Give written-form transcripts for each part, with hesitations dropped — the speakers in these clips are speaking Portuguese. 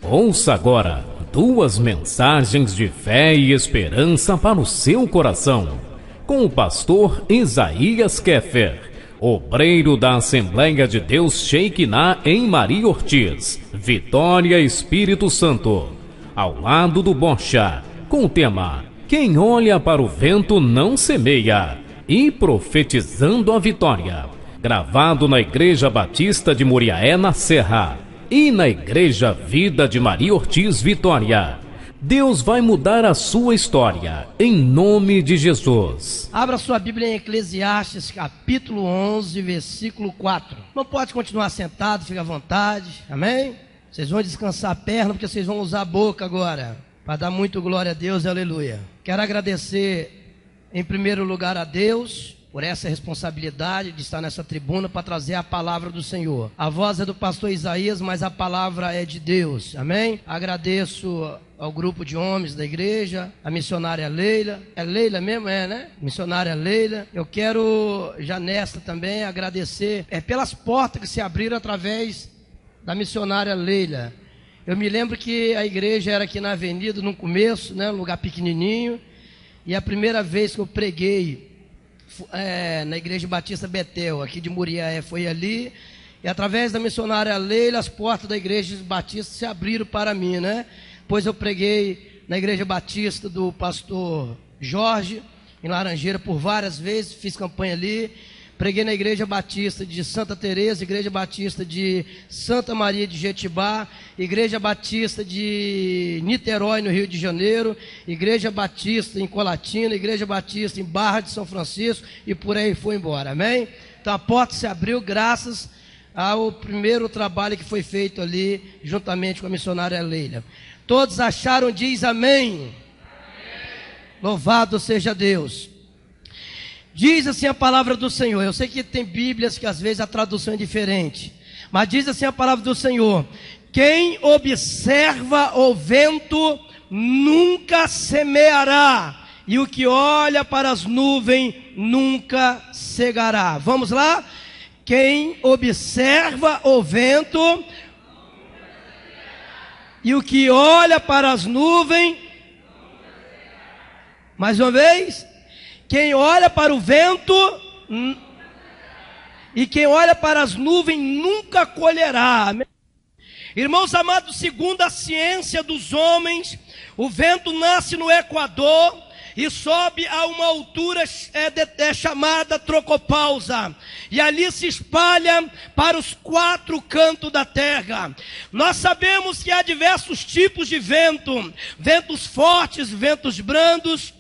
Ouça agora duas mensagens de fé e esperança para o seu coração, com o pastor Isaías Keffer, obreiro da Assembleia de Deus Shekinah em Maria Ortiz, Vitória, Espírito Santo, ao lado do Bocha, com o tema Quem olha para o vento não semeia, e profetizando a vitória, gravado na Igreja Batista de Muriaé, na Serra, e na Igreja Vida de Maria Ortiz, Vitória. Deus vai mudar a sua história, em nome de Jesus. Abra sua Bíblia em Eclesiastes, capítulo 11, versículo 4. Não pode continuar sentado, fica à vontade, amém? Vocês vão descansar a perna, porque vocês vão usar a boca agora, para dar muito glória a Deus, aleluia. Quero agradecer, em primeiro lugar, a Deus por essa responsabilidade de estar nessa tribuna para trazer a palavra do Senhor. A voz é do pastor Isaías, mas a palavra é de Deus, amém? Agradeço ao grupo de homens da igreja, a missionária Leila. É Leila mesmo, né? Missionária Leila. Eu quero, já nesta também, agradecer pelas portas que se abriram através da missionária Leila. Eu me lembro que a igreja era aqui na avenida, no começo, né? Um lugar pequenininho. E a primeira vez que eu preguei na Igreja Batista Betel, aqui de Muriaé, foi ali. E através da missionária Leila, as portas da Igreja Batista se abriram para mim, né? Pois eu preguei na Igreja Batista do pastor Jorge, em Laranjeira, por várias vezes, fiz campanha ali. Preguei na Igreja Batista de Santa Teresa, Igreja Batista de Santa Maria de Jetibá, Igreja Batista de Niterói, no Rio de Janeiro, Igreja Batista em Colatina, Igreja Batista em Barra de São Francisco, e por aí foi embora, amém? Então a porta se abriu graças ao primeiro trabalho que foi feito ali, juntamente com a missionária Leila. Todos acharam, diz amém. Amém. Louvado seja Deus. Diz assim a palavra do Senhor. Eu sei que tem Bíblias que às vezes a tradução é diferente, mas diz assim a palavra do Senhor: quem observa o vento nunca semeará, e o que olha para as nuvens nunca cegará. Vamos lá? Quem observa o vento e o que olha para as nuvens, mais uma vez, quem olha para o vento e quem olha para as nuvens nunca colherá. Irmãos amados, segundo a ciência dos homens, o vento nasce no Equador e sobe a uma altura chamada tropopausa, e ali se espalha para os 4 cantos da terra. Nós sabemos que há diversos tipos de vento: ventos fortes, ventos brandos.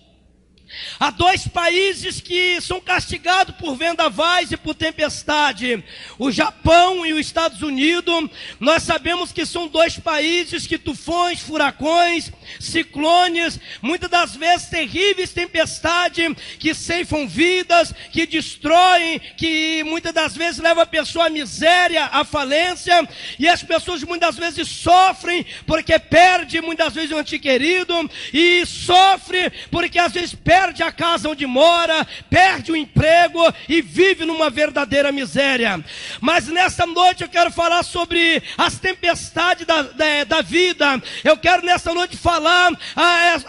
Há 2 países que são castigados por vendavais e por tempestade: o Japão e os Estados Unidos. Nós sabemos que são 2 países que tufões, furacões, ciclones, muitas das vezes terríveis tempestades que ceifam vidas, que destroem, que muitas das vezes levam a pessoa à miséria, à falência, e as pessoas muitas vezes sofrem porque perde muitas vezes um ente querido, e sofre porque às vezes perde a casa onde mora, perde o emprego e vive numa verdadeira miséria. Mas nessa noite eu quero falar sobre as tempestades da vida. Eu quero nessa noite falar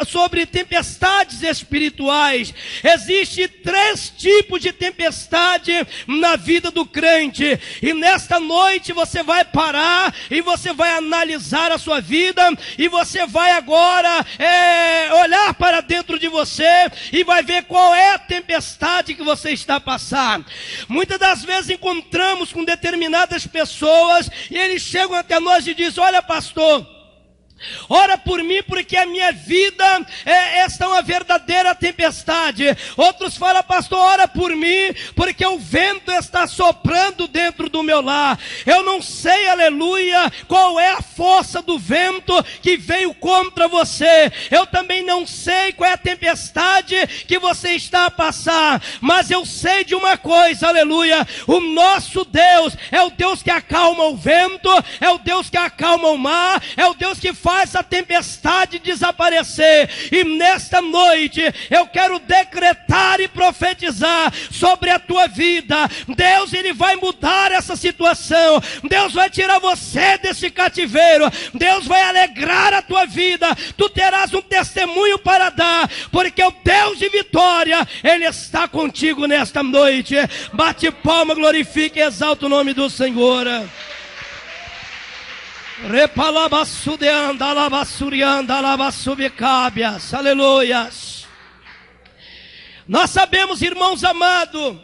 sobre tempestades espirituais. Existem 3 tipos de tempestade na vida do crente, e nesta noite você vai parar e você vai analisar a sua vida, e você vai agora olhar para dentro de você e vai ver qual é a tempestade que você está passando. Muitas das vezes encontramos com determinadas pessoas e eles chegam até nós e dizem: olha, pastor, ora por mim, porque a minha vida está uma verdadeira tempestade. Outros falam: pastor, ora por mim, porque o vento está soprando dentro do meu lar. Eu não sei, aleluia, qual é a força do vento que veio contra você. Eu também não sei qual é a tempestade que você está a passar, mas eu sei de uma coisa, aleluia: o nosso Deus é o Deus que acalma o vento, é o Deus que acalma o mar, é o Deus que faz a tempestade desaparecer. E nesta noite eu quero decretar e profetizar sobre a tua vida. Deus, Ele vai mudar essa dessa situação. Deus vai tirar você desse cativeiro. Deus vai alegrar a tua vida. Tu terás um testemunho para dar, porque o Deus de vitória, Ele está contigo nesta noite. Bate palma, glorifique e exalta o nome do Senhor. Aleluias. Nós sabemos, irmãos amados,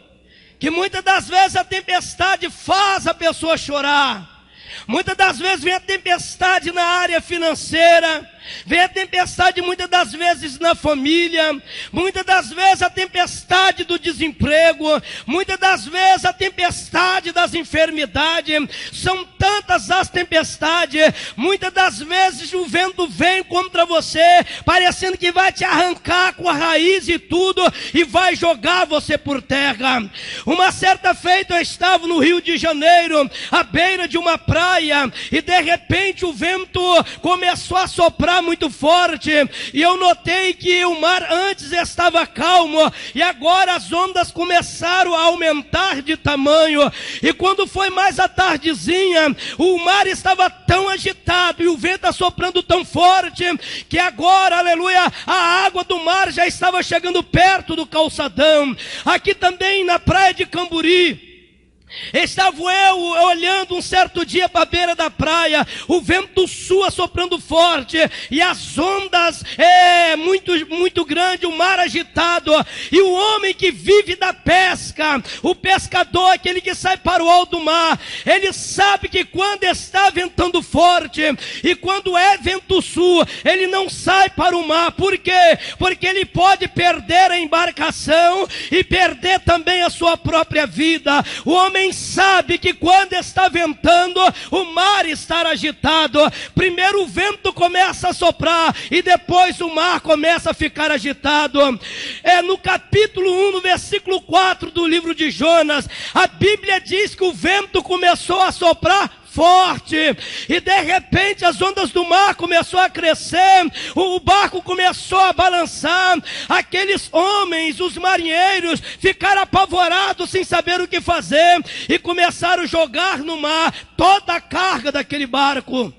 que muitas das vezes a tempestade faz a pessoa chorar. Muitas das vezes vem a tempestade na área financeira, vem a tempestade muitas das vezes na família, muitas das vezes a tempestade do desemprego, muitas das vezes a tempestade das enfermidades. São tantas as tempestades, muitas das vezes o vento vem contra você, parecendo que vai te arrancar com a raiz e tudo, e vai jogar você por terra. Uma certa feita eu estava no Rio de Janeiro, à beira de uma praia, e de repente o vento começou a soprar muito forte, e eu notei que o mar antes estava calmo, e agora as ondas começaram a aumentar de tamanho, e quando foi mais à tardezinha, o mar estava tão agitado, e o vento soprando tão forte, que agora, aleluia, a água do mar já estava chegando perto do calçadão. Aqui também na praia de Camburi, estava eu olhando um certo dia para a beira da praia, o vento sul soprando forte, e as ondas muito grande, o mar agitado, e o homem que vive da pesca, o pescador, aquele que sai para o alto mar, ele sabe que quando está ventando forte, e quando é vento sul, ele não sai para o mar. Por quê? Porque ele pode perder a embarcação, e perder também a sua própria vida. O homem sabe que quando está ventando, o mar está agitado. Primeiro o vento começa a soprar, e depois o mar começa a ficar agitado. No capítulo 1, no versículo 4 do livro de Jonas, a Bíblia diz que o vento começou a soprar forte, e de repente as ondas do mar começaram a crescer, o barco começou a balançar. Aqueles homens, os marinheiros, ficaram apavorados sem saber o que fazer, e começaram a jogar no mar toda a carga daquele barco.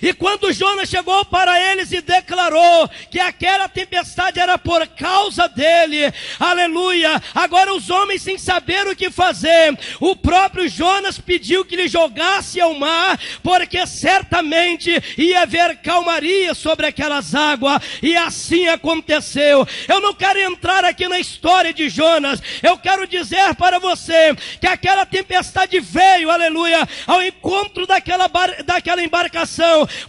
E quando Jonas chegou para eles e declarou que aquela tempestade era por causa dele, aleluia, agora os homens sem saber o que fazer, o próprio Jonas pediu que lhe jogasse ao mar, porque certamente ia haver calmaria sobre aquelas águas, e assim aconteceu. Eu não quero entrar aqui na história de Jonas, eu quero dizer para você que aquela tempestade veio, aleluia, ao encontro daquela embarcação,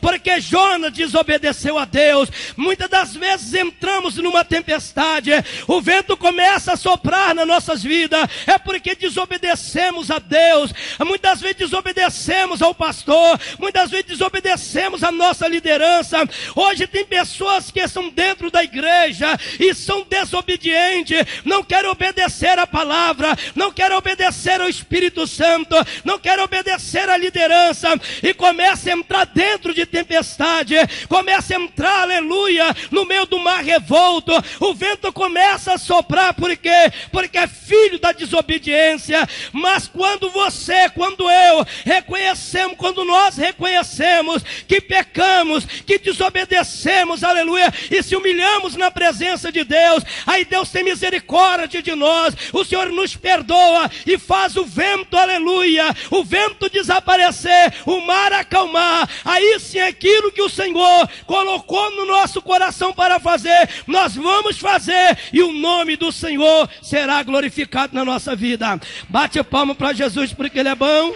porque Jonas desobedeceu a Deus. Muitas das vezes entramos numa tempestade, o vento começa a soprar nas nossas vidas, é porque desobedecemos a Deus. Muitas vezes desobedecemos ao pastor, muitas vezes desobedecemos a nossa liderança. Hoje tem pessoas que estão dentro da igreja e são desobedientes, não querem obedecer a palavra, não querem obedecer ao Espírito Santo, não querem obedecer à liderança, e começa a entrar dentro de tempestade, começa a entrar, aleluia, no meio do mar revolto. O vento começa a soprar, por quê? Porque é filho da desobediência. Mas quando eu reconhecemos, quando nós reconhecemos que pecamos, que desobedecemos, aleluia, e se humilhamos na presença de Deus, aí Deus tem misericórdia de nós, o Senhor nos perdoa e faz o vento, aleluia, o vento desaparecer, o mar acalmar. Aí sim, aquilo que o Senhor colocou no nosso coração para fazer, nós vamos fazer, e o nome do Senhor será glorificado na nossa vida. Bate palma para Jesus, porque Ele é bom.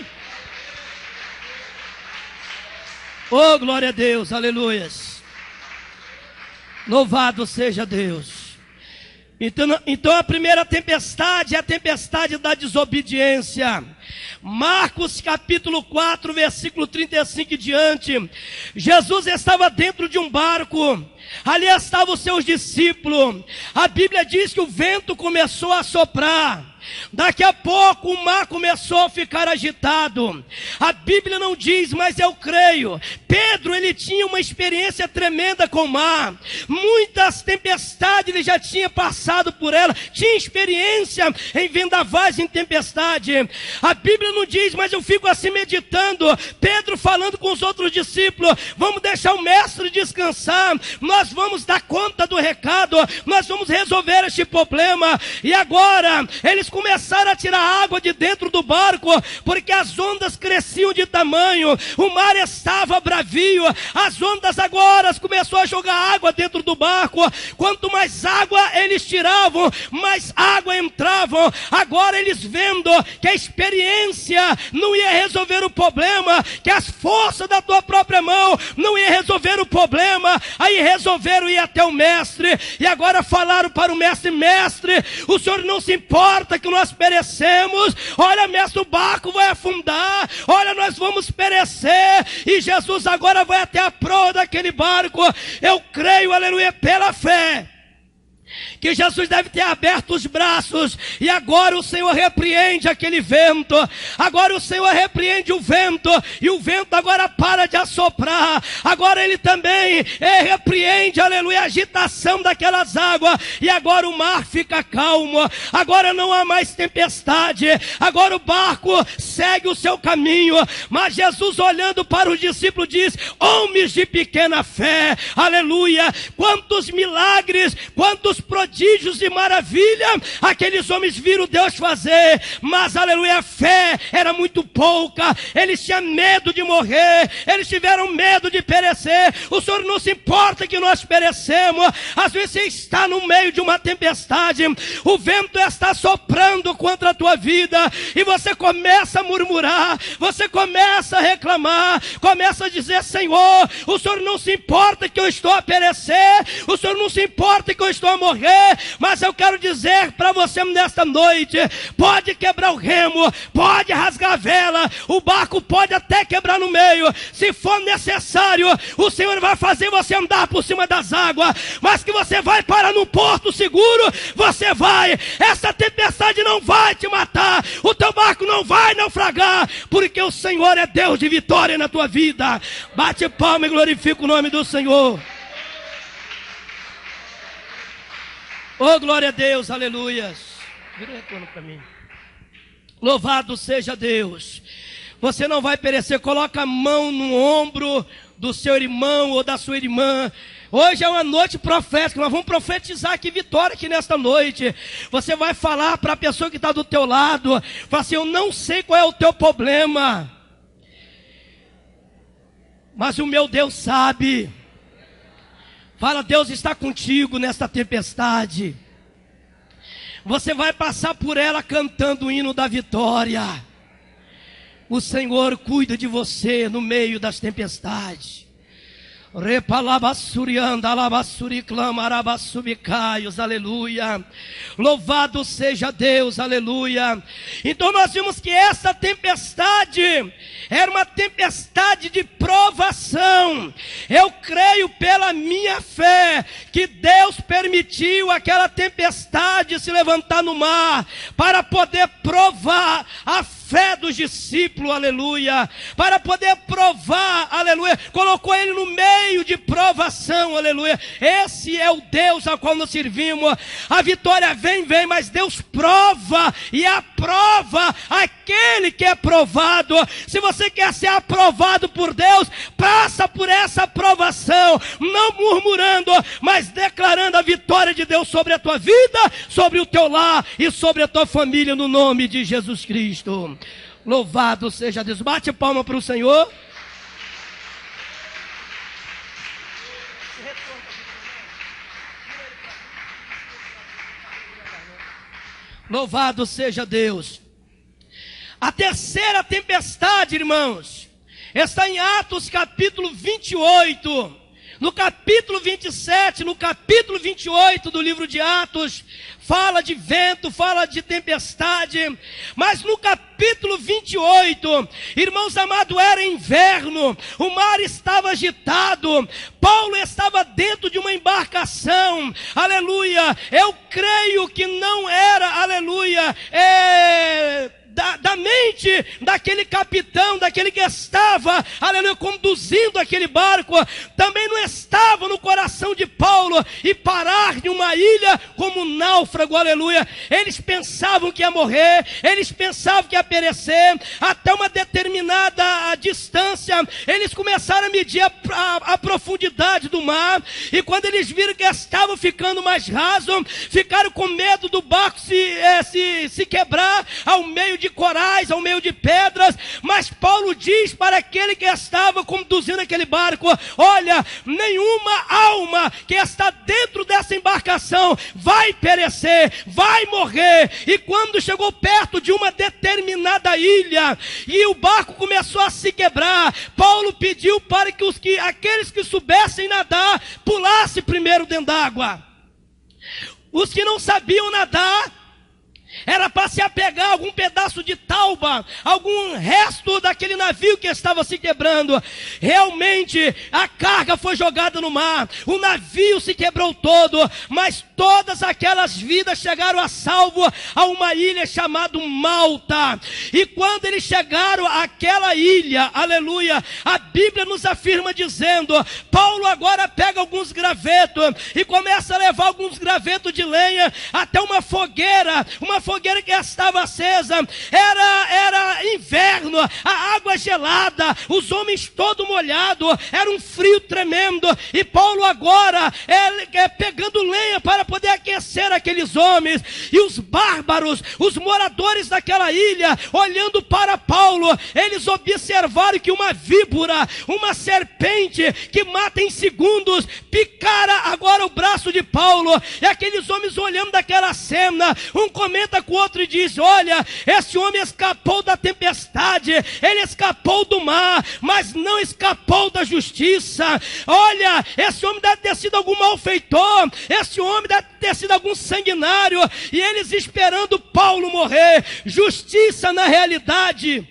Oh, glória a Deus, aleluias. Louvado seja Deus. Então a primeira tempestade é a tempestade da desobediência. Marcos capítulo 4, versículo 35 e diante. Jesus estava dentro de um barco, ali estavam os seus discípulos. A Bíblia diz que o vento começou a soprar. Daqui a pouco o mar começou a ficar agitado. A Bíblia não diz, mas eu creio. Pedro, ele tinha uma experiência tremenda com o mar. Muitas tempestades ele já tinha passado por ela. Tinha experiência em vendavais, em tempestade. A Bíblia não diz, mas eu fico assim meditando. Pedro falando com os outros discípulos: vamos deixar o mestre descansar, nós vamos dar conta do recado, nós vamos resolver este problema. E agora eles começaram a tirar água de dentro do barco, porque as ondas cresciam de tamanho, o mar estava bravio, as ondas agora começou a jogar água dentro do barco. Quanto mais água eles tiravam, mais água entravam. Agora eles vendo que a experiência não ia resolver o problema, que as forças da tua própria mão não ia resolver o problema, aí resolveram ir até o mestre, e agora falaram para o mestre: mestre, o senhor não se importa que nós perecemos? Olha, mestre, o barco vai afundar, olha, nós vamos perecer. E Jesus agora vai até a proa daquele barco. Eu creio, aleluia, pela fé, que Jesus deve ter aberto os braços, e agora o Senhor repreende aquele vento, agora o Senhor repreende o vento, e o vento agora para de assoprar, agora ele também repreende, aleluia, a agitação daquelas águas, e agora o mar fica calmo, agora não há mais tempestade, agora o barco segue o seu caminho. Mas Jesus, olhando para os discípulos, diz: homens de pequena fé, aleluia, quantos milagres, quantos prodígios e maravilha aqueles homens viram Deus fazer, mas aleluia, a fé era muito pouca, eles tinham medo de morrer, eles tiveram medo de perecer. O Senhor não se importa que nós perecemos. Às vezes você está no meio de uma tempestade, o vento está soprando contra a tua vida, e você começa a murmurar, você começa a reclamar, começa a dizer: Senhor, o Senhor não se importa que eu estou a perecer, o Senhor não se importa que eu estou a morrer. Mas eu quero dizer para você nesta noite: pode quebrar o remo, pode rasgar a vela, o barco pode até quebrar no meio, se for necessário, o Senhor vai fazer você andar por cima das águas, mas que você vai parar no porto seguro, você vai. Essa tempestade não vai te matar, o teu barco não vai naufragar, porque o Senhor é Deus de vitória na tua vida. Bate palma e glorifica o nome do Senhor. Oh, glória a Deus, aleluias. Vira o retorno para mim. Louvado seja Deus. Você não vai perecer. Coloca a mão no ombro do seu irmão ou da sua irmã. Hoje é uma noite profética, nós vamos profetizar aqui vitória aqui nesta noite. Você vai falar para a pessoa que está do teu lado, fala assim: eu não sei qual é o teu problema, mas o meu Deus sabe. Fala: Deus está contigo nesta tempestade. Você vai passar por ela cantando o hino da vitória. O Senhor cuida de você no meio das tempestades. Aleluia. Louvado seja Deus, aleluia. Então nós vimos que essa tempestade era uma tempestade de provação. Eu creio pela minha fé que Deus permitiu aquela tempestade se levantar no mar para poder provar a fé dos discípulos, aleluia, para poder provar, aleluia, colocou ele no meio de provação, aleluia. Esse é o Deus ao qual nós servimos. A vitória vem, mas Deus prova e aprova aquele que é provado. Se você quer ser aprovado por Deus, passa por essa aprovação, não murmurando, mas declarando a vitória de Deus sobre a tua vida, sobre o teu lar e sobre a tua família, no nome de Jesus Cristo. Louvado seja Deus. Bate palma para o Senhor. Louvado seja Deus. A terceira tempestade, irmãos, está em Atos capítulo 28. No capítulo 27, no capítulo 28 do livro de Atos, fala de vento, fala de tempestade. Mas no capítulo 28, irmãos amados, era inverno, o mar estava agitado, Paulo estava dentro de uma embarcação, aleluia. Eu creio que não era, aleluia, da mente daquele capitão, daquele que estava, aleluia, conduzindo aquele barco, também não estava no coração de Paulo e parar em uma ilha como um náufrago, aleluia. Eles pensavam que ia morrer, eles pensavam que ia perecer. Até uma determinada distância, eles começaram a medir a profundidade do mar, e quando eles viram que estavam ficando mais raso, ficaram com medo do barco se quebrar ao meio de corais, ao meio de pedras. Mas Paulo diz para aquele que estava conduzindo aquele barco: olha, nenhuma alma que está dentro dessa embarcação vai perecer, vai morrer. E quando chegou perto de uma determinada ilha e o barco começou a se quebrar, Paulo pediu para que aqueles que soubessem nadar pulassem primeiro dentro d'água. Os que não sabiam nadar, era para se apegar a algum pedaço de tauba, algum resto daquele navio que estava se quebrando. Realmente a carga foi jogada no mar, o navio se quebrou todo, mas todas aquelas vidas chegaram a salvo a uma ilha chamada Malta. E quando eles chegaram àquela ilha, aleluia, a Bíblia nos afirma dizendo: Paulo agora pega alguns gravetos e começa a levar alguns gravetos de lenha até uma fogueira que estava acesa. Era inverno, a água gelada, os homens todos molhados, era um frio tremendo, e Paulo agora pegando lenha para poder aquecer aqueles homens. E os bárbaros, os moradores daquela ilha, olhando para Paulo, eles observaram que uma víbora, uma serpente que mata em segundos, picara agora o braço de Paulo. E aqueles homens olhando daquela cena, um comenta com o outro e diz: olha, esse homem escapou da tempestade, ele escapou do mar, mas não escapou da justiça. Olha, esse homem deve ter sido algum malfeitor, esse homem deve ter sido algum sanguinário. E eles esperando Paulo morrer. Justiça, na realidade,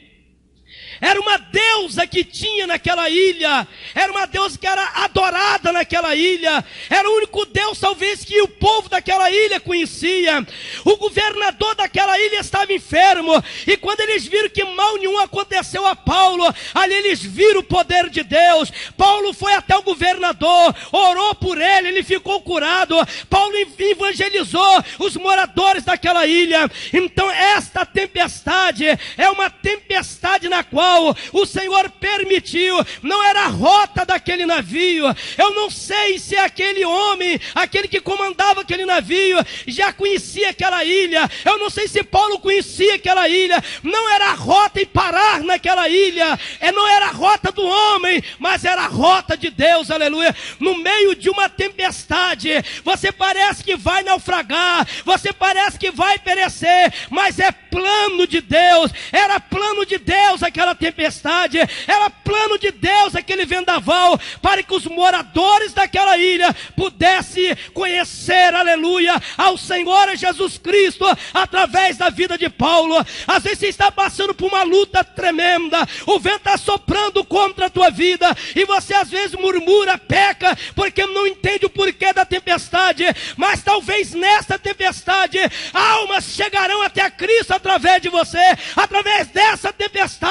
era uma deusa que tinha naquela ilha, era uma deusa que era adorada naquela ilha, era o único Deus talvez que o povo daquela ilha conhecia. O governador daquela ilha estava enfermo, e quando eles viram que mal nenhum aconteceu a Paulo, ali eles viram o poder de Deus. Paulo foi até o governador, orou por ele, ele ficou curado. Paulo evangelizou os moradores daquela ilha. Então esta tempestade é uma tempestade na qual o Senhor permitiu, não era a rota daquele navio. Eu não sei se aquele homem, aquele que comandava aquele navio, já conhecia aquela ilha. Eu não sei se Paulo conhecia aquela ilha. Não era a rota em parar naquela ilha, não era a rota do homem, mas era a rota de Deus, aleluia. No meio de uma tempestade, você parece que vai naufragar, você parece que vai perecer, mas é plano de Deus. Era plano de Deus aquela tempestade, era plano de Deus aquele vendaval, para que os moradores daquela ilha pudessem conhecer, aleluia, ao Senhor Jesus Cristo através da vida de Paulo. Às vezes você está passando por uma luta tremenda, o vento está soprando contra a tua vida, e você às vezes murmura, peca, porque não entende o porquê da tempestade. Mas talvez nesta tempestade almas chegarão até a Cristo através de você. Através dessa tempestade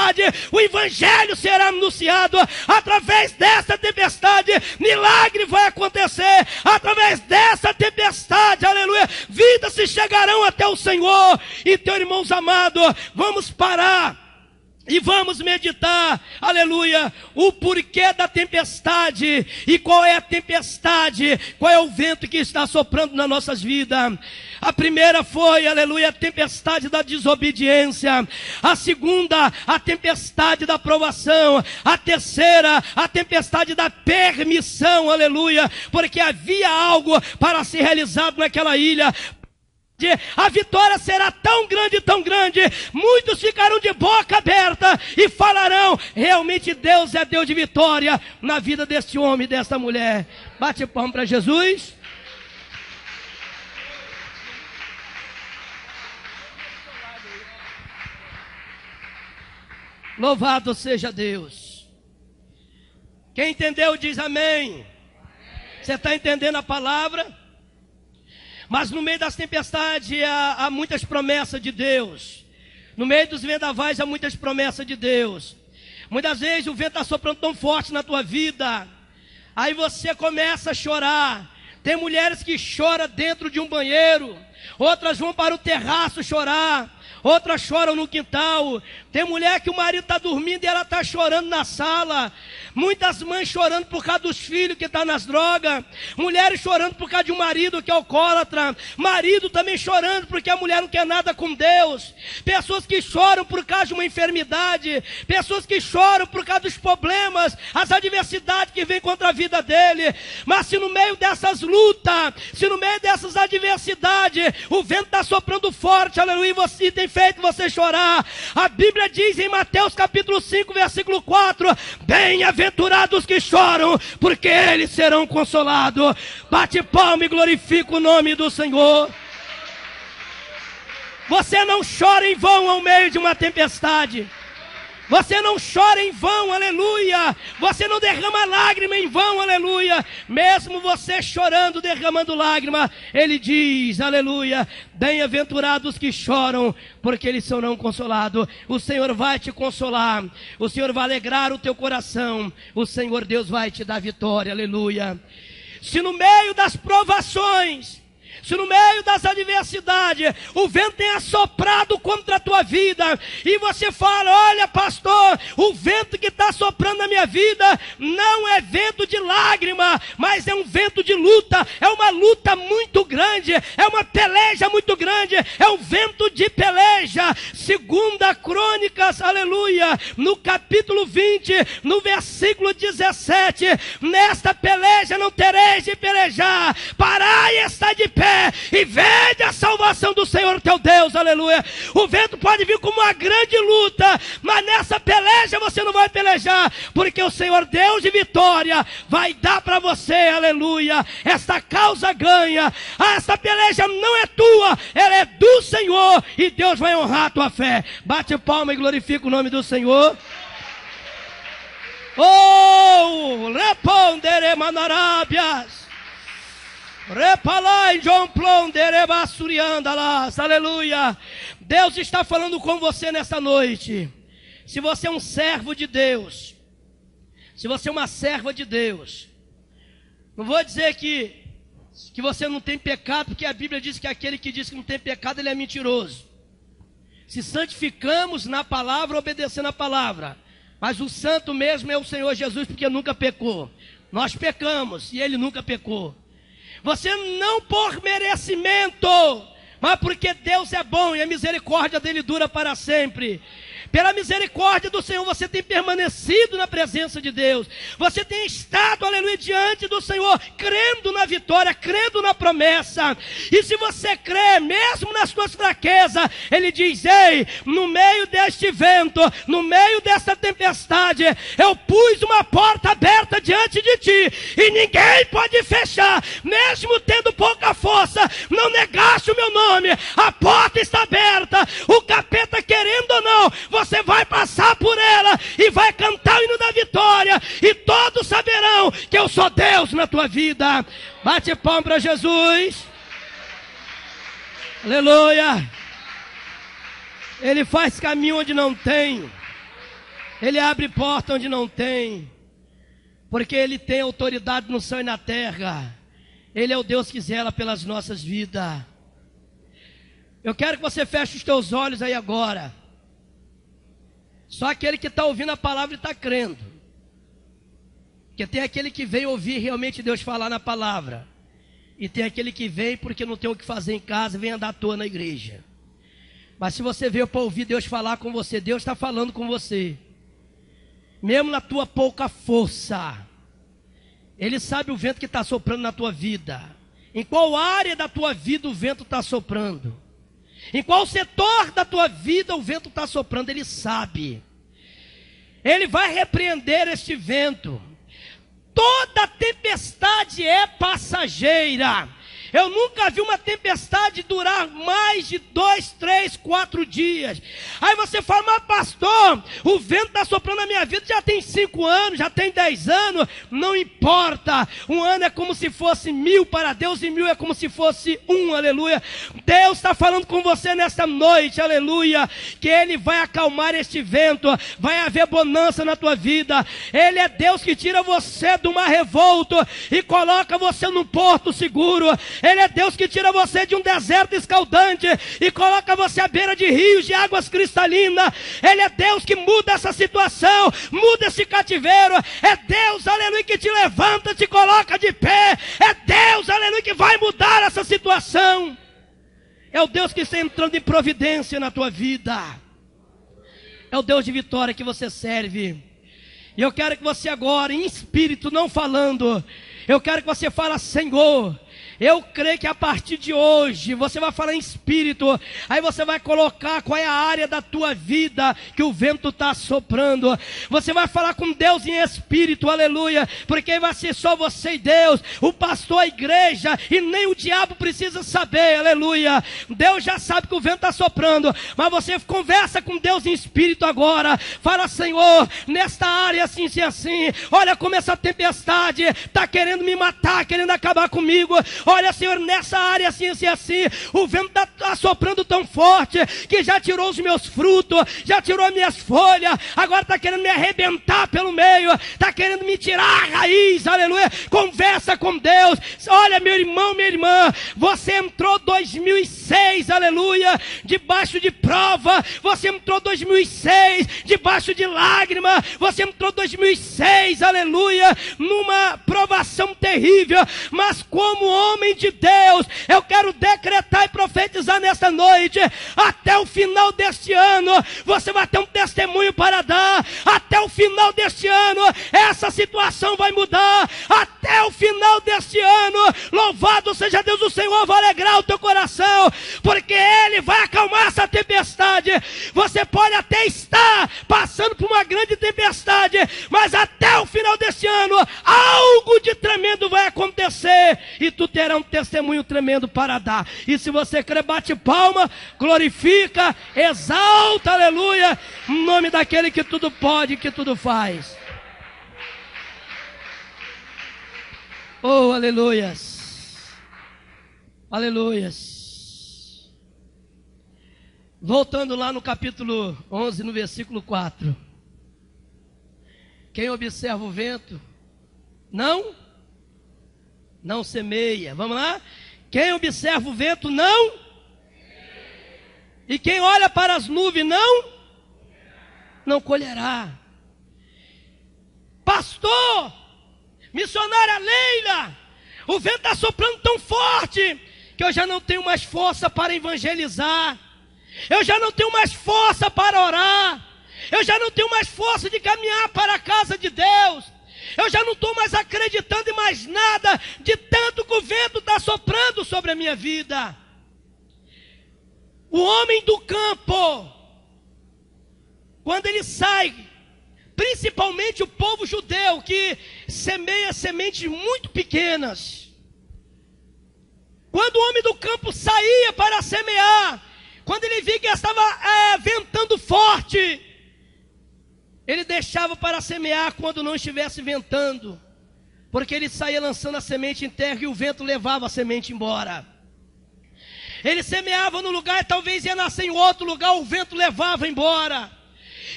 o evangelho será anunciado. Através dessa tempestade milagre vai acontecer. Através dessa tempestade, aleluia, vidas se chegarão até o Senhor. Então, irmãos amados, vamos parar e vamos meditar, aleluia, o porquê da tempestade. E qual é a tempestade? Qual é o vento que está soprando nas nossas vidas? A primeira foi, aleluia, a tempestade da desobediência. A segunda, a tempestade da aprovação. A terceira, a tempestade da permissão, aleluia, porque havia algo para ser realizado naquela ilha. A vitória será tão grande, muitos ficarão de boca aberta e falarão: realmente Deus é Deus de vitória na vida desse homem e dessa mulher. Bate palma para Jesus. Louvado seja Deus. Quem entendeu diz amém. Você está entendendo a palavra? Mas no meio das tempestades há muitas promessas de Deus. No meio dos vendavais há muitas promessas de Deus. Muitas vezes o vento está soprando tão forte na tua vida, aí você começa a chorar. Tem mulheres que choram dentro de um banheiro, outras vão para o terraço chorar, outras choram no quintal. Tem mulher que o marido está dormindo e ela está chorando na sala. Muitas mães chorando por causa dos filhos que estão nas drogas. Mulheres chorando por causa de um marido que é alcoólatra. Marido também chorando porque a mulher não quer nada com Deus. Pessoas que choram por causa de uma enfermidade. Pessoas que choram por causa dos problemas, as adversidades que vêm contra a vida dele. Mas se no meio dessas lutas, se no meio dessas adversidades, o vento está soprando forte, aleluia, e tem feito você chorar. A Bíblia diz em Mateus capítulo 5, versículo 4, bem-aventurados que choram, porque eles serão consolados. Bate palma e glorifica o nome do Senhor. Você não chora em vão ao meio de uma tempestade. Você não chora em vão, aleluia. Você não derrama lágrima em vão, aleluia. Mesmo você chorando, derramando lágrima, ele diz, aleluia, bem-aventurados que choram, porque eles serão consolados. O Senhor vai te consolar. O Senhor vai alegrar o teu coração. O Senhor Deus vai te dar vitória, aleluia. Se no meio das provações, se no meio das adversidades, o vento tem assoprado contra a tua vida, e você fala, olha pastor, o vento que está soprando na minha vida, não é vento de lágrima, mas é um vento de luta, é uma luta muito grande, é uma peleja muito grande, é um vento de peleja. Segunda Crônicas, aleluia, no capítulo 20, no versículo 17, nesta peleja não tereis de pelejar, parai e está de pé, e vede a salvação do Senhor teu Deus, aleluia. O vento pode vir como uma grande luta, mas nessa peleja você não vai pelejar, porque o Senhor Deus de vitória vai dar para você, aleluia. Esta causa ganha, essa peleja não é tua, ela é do Senhor, e Deus vai honrar a tua fé. Bate palma e glorifica o nome do Senhor. Oh, respondere manarábias, repalai John Plonder ebassuriandalas, aleluia. Deus está falando com você nessa noite. Se você é um servo de Deus, se você é uma serva de Deus, não vou dizer que você não tem pecado, porque a Bíblia diz que aquele que diz que não tem pecado, ele é mentiroso. Se santificamos na palavra, obedecendo a palavra, mas o santo mesmo é o Senhor Jesus, porque nunca pecou. Nós pecamos e ele nunca pecou. Você não por merecimento, mas porque Deus é bom e a misericórdia dele dura para sempre. Pela misericórdia do Senhor, você tem permanecido na presença de Deus. Você tem estado, aleluia, diante do Senhor, crendo na vitória, crendo na promessa. E se você crê, mesmo nas suas fraquezas, ele diz, ei, no meio deste vento, no meio desta tempestade, eu pus uma porta aberta diante de ti, e ninguém pode fechar, mesmo tendo pouca força. Não negaste o meu nome, a porta está aberta. O capeta, querendo ou não, você vai passar por ela e vai cantar o hino da vitória, e todos saberão que eu sou Deus na tua vida. Bate palma para Jesus. Aleluia. Ele faz caminho onde não tem, ele abre porta onde não tem, porque ele tem autoridade no céu e na terra. Ele é o Deus que zela pelas nossas vidas. Eu quero que você feche os teus olhos aí agora. Só aquele que está ouvindo a palavra e está crendo. Porque tem aquele que vem ouvir realmente Deus falar na palavra, e tem aquele que vem porque não tem o que fazer em casa, vem andar à toa na igreja. Mas se você veio para ouvir Deus falar com você, Deus está falando com você. Mesmo na tua pouca força, ele sabe o vento que está soprando na tua vida. Em qual área da tua vida o vento está soprando? Em qual setor da tua vida o vento está soprando? Ele sabe. Ele vai repreender este vento. Toda tempestade é passageira. Eu nunca vi uma tempestade durar mais de 2, 3, 4 dias. Aí você fala, mas pastor, o vento está soprando na minha vida, já tem 5 anos, já tem 10 anos. Não importa, um ano é como se fosse 1000 para Deus e 1000 é como se fosse 1, aleluia. Deus está falando com você nessa noite, aleluia, que Ele vai acalmar este vento, vai haver bonança na tua vida. Ele é Deus que tira você do mar revolto e coloca você num porto seguro. Ele é Deus que tira você de um deserto escaldante e coloca você à beira de rios de águas cristalinas. Ele é Deus que muda essa situação, muda esse cativeiro. É Deus, aleluia, que te levanta, te coloca de pé. É Deus, aleluia, que vai mudar essa situação. É o Deus que está entrando em providência na tua vida. É o Deus de vitória que você serve. E eu quero que você agora, em espírito, não falando, eu quero que você fale, Senhor, eu creio que a partir de hoje, você vai falar em espírito, aí você vai colocar qual é a área da tua vida que o vento está soprando. Você vai falar com Deus em espírito, aleluia, porque vai ser só você e Deus, o pastor, a igreja, e nem o diabo precisa saber, aleluia. Deus já sabe que o vento está soprando, mas você conversa com Deus em espírito agora. Fala, Senhor, nesta área assim, assim, olha como essa tempestade está querendo me matar, querendo acabar comigo. Olha, Senhor, nessa área assim, assim, o vento está soprando tão forte, que já tirou os meus frutos, já tirou as minhas folhas, agora está querendo me arrebentar pelo meio, está querendo me tirar a raiz, aleluia. Conversa com Deus. Olha, meu irmão, minha irmã, você entrou 2006, aleluia, debaixo de prova, você entrou 2006, debaixo de lágrima, você entrou 2006, aleluia, numa provação terrível, mas como homem de Deus, eu quero decretar e profetizar nesta noite, até o final deste ano, você vai ter um testemunho para dar. Até o final deste ano, essa situação vai mudar. Até o final deste ano, louvado seja Deus, o Senhor vai alegrar o teu coração, porque Ele vai acalmar essa tempestade. Você pode até estar passando por uma grande tempestade, mas até o final deste ano, algo de tremendo vai acontecer, e tu terá um testemunho tremendo para dar. E se você crê, bate palma, glorifica, exalta, aleluia, em nome daquele que tudo pode, que tudo faz. Oh, aleluias, aleluias. Voltando lá no capítulo 11, no versículo 4. Quem observa o vento, não semeia. Vamos lá? Quem observa o vento, não. E quem olha para as nuvens, não colherá. Pastor, missionária Leila, o vento está soprando tão forte, que eu já não tenho mais força para evangelizar. Eu já não tenho mais força para orar. Eu já não tenho mais força de caminhar para a casa de Deus. Eu já não estou mais acreditando em mais nada, de tanto que o vento está soprando sobre a minha vida. O homem do campo, quando ele sai, principalmente o povo judeu, que semeia sementes muito pequenas, quando o homem do campo saía para semear, quando ele via que estava ventando forte, ele deixava para semear quando não estivesse ventando, porque ele saía lançando a semente em terra e o vento levava a semente embora. Ele semeava no lugar e talvez ia nascer em outro lugar, o vento levava embora.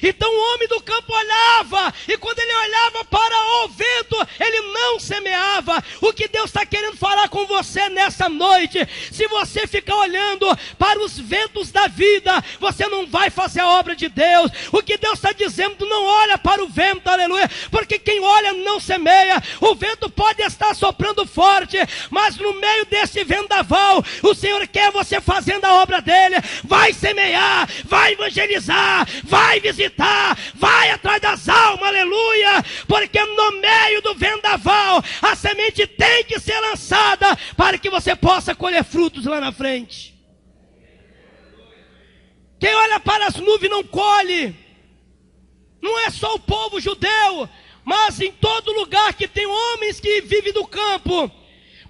Então o homem do campo olhava, e quando ele olhava para o vento, ele não semeava. O que Deus está querendo falar com você nessa noite, se você ficar olhando para os ventos da vida, você não vai fazer a obra de Deus. O que Deus está dizendo, não olha para o vento, aleluia, porque quem olha não semeia. O vento pode estar soprando forte, mas no meio desse vendaval, o Senhor quer você fazendo a obra dele. Vai semear, vai evangelizar, vai visitar, vai atrás das almas, aleluia, porque no meio do vendaval, a semente tem que ser lançada, para que você possa colher frutos lá na frente. Quem olha para as nuvens não colhe. Não é só o povo judeu, mas em todo lugar que tem homens que vivem do campo,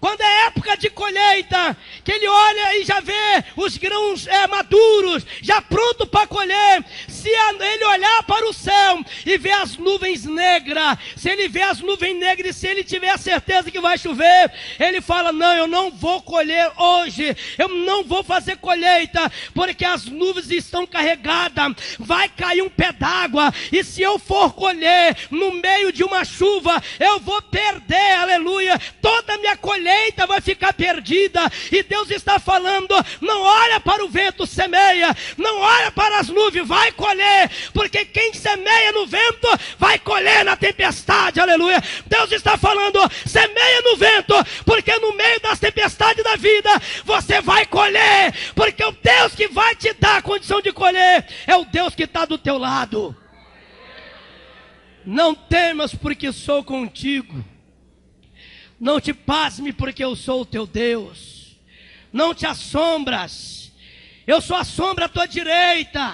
Quando é época de colheita, que ele olha e já vê os grãos maduros, já pronto para colher. Se ele olhar para o céu e ver as nuvens negras, se ele ver as nuvens negras e se ele tiver a certeza que vai chover, ele fala: não, eu não vou colher hoje, eu não vou fazer colheita, porque as nuvens estão carregadas, vai cair um pé d'água, e se eu for colher no meio de uma chuva, eu vou perder, aleluia, toda a minha colheita vai ficar perdida. E Deus está falando: não olha para o vento, semeia, não olha para as nuvens, vai colher, porque quem semeia no vento, vai colher na tempestade, aleluia. Deus está falando: semeia no vento, porque no meio das tempestades da vida, você vai colher, porque o Deus que vai te dar a condição de colher, é o Deus que está do teu lado. Não temas, porque sou contigo. Não te pasme, porque eu sou o teu Deus. Não te assombras, eu sou a sombra à tua direita.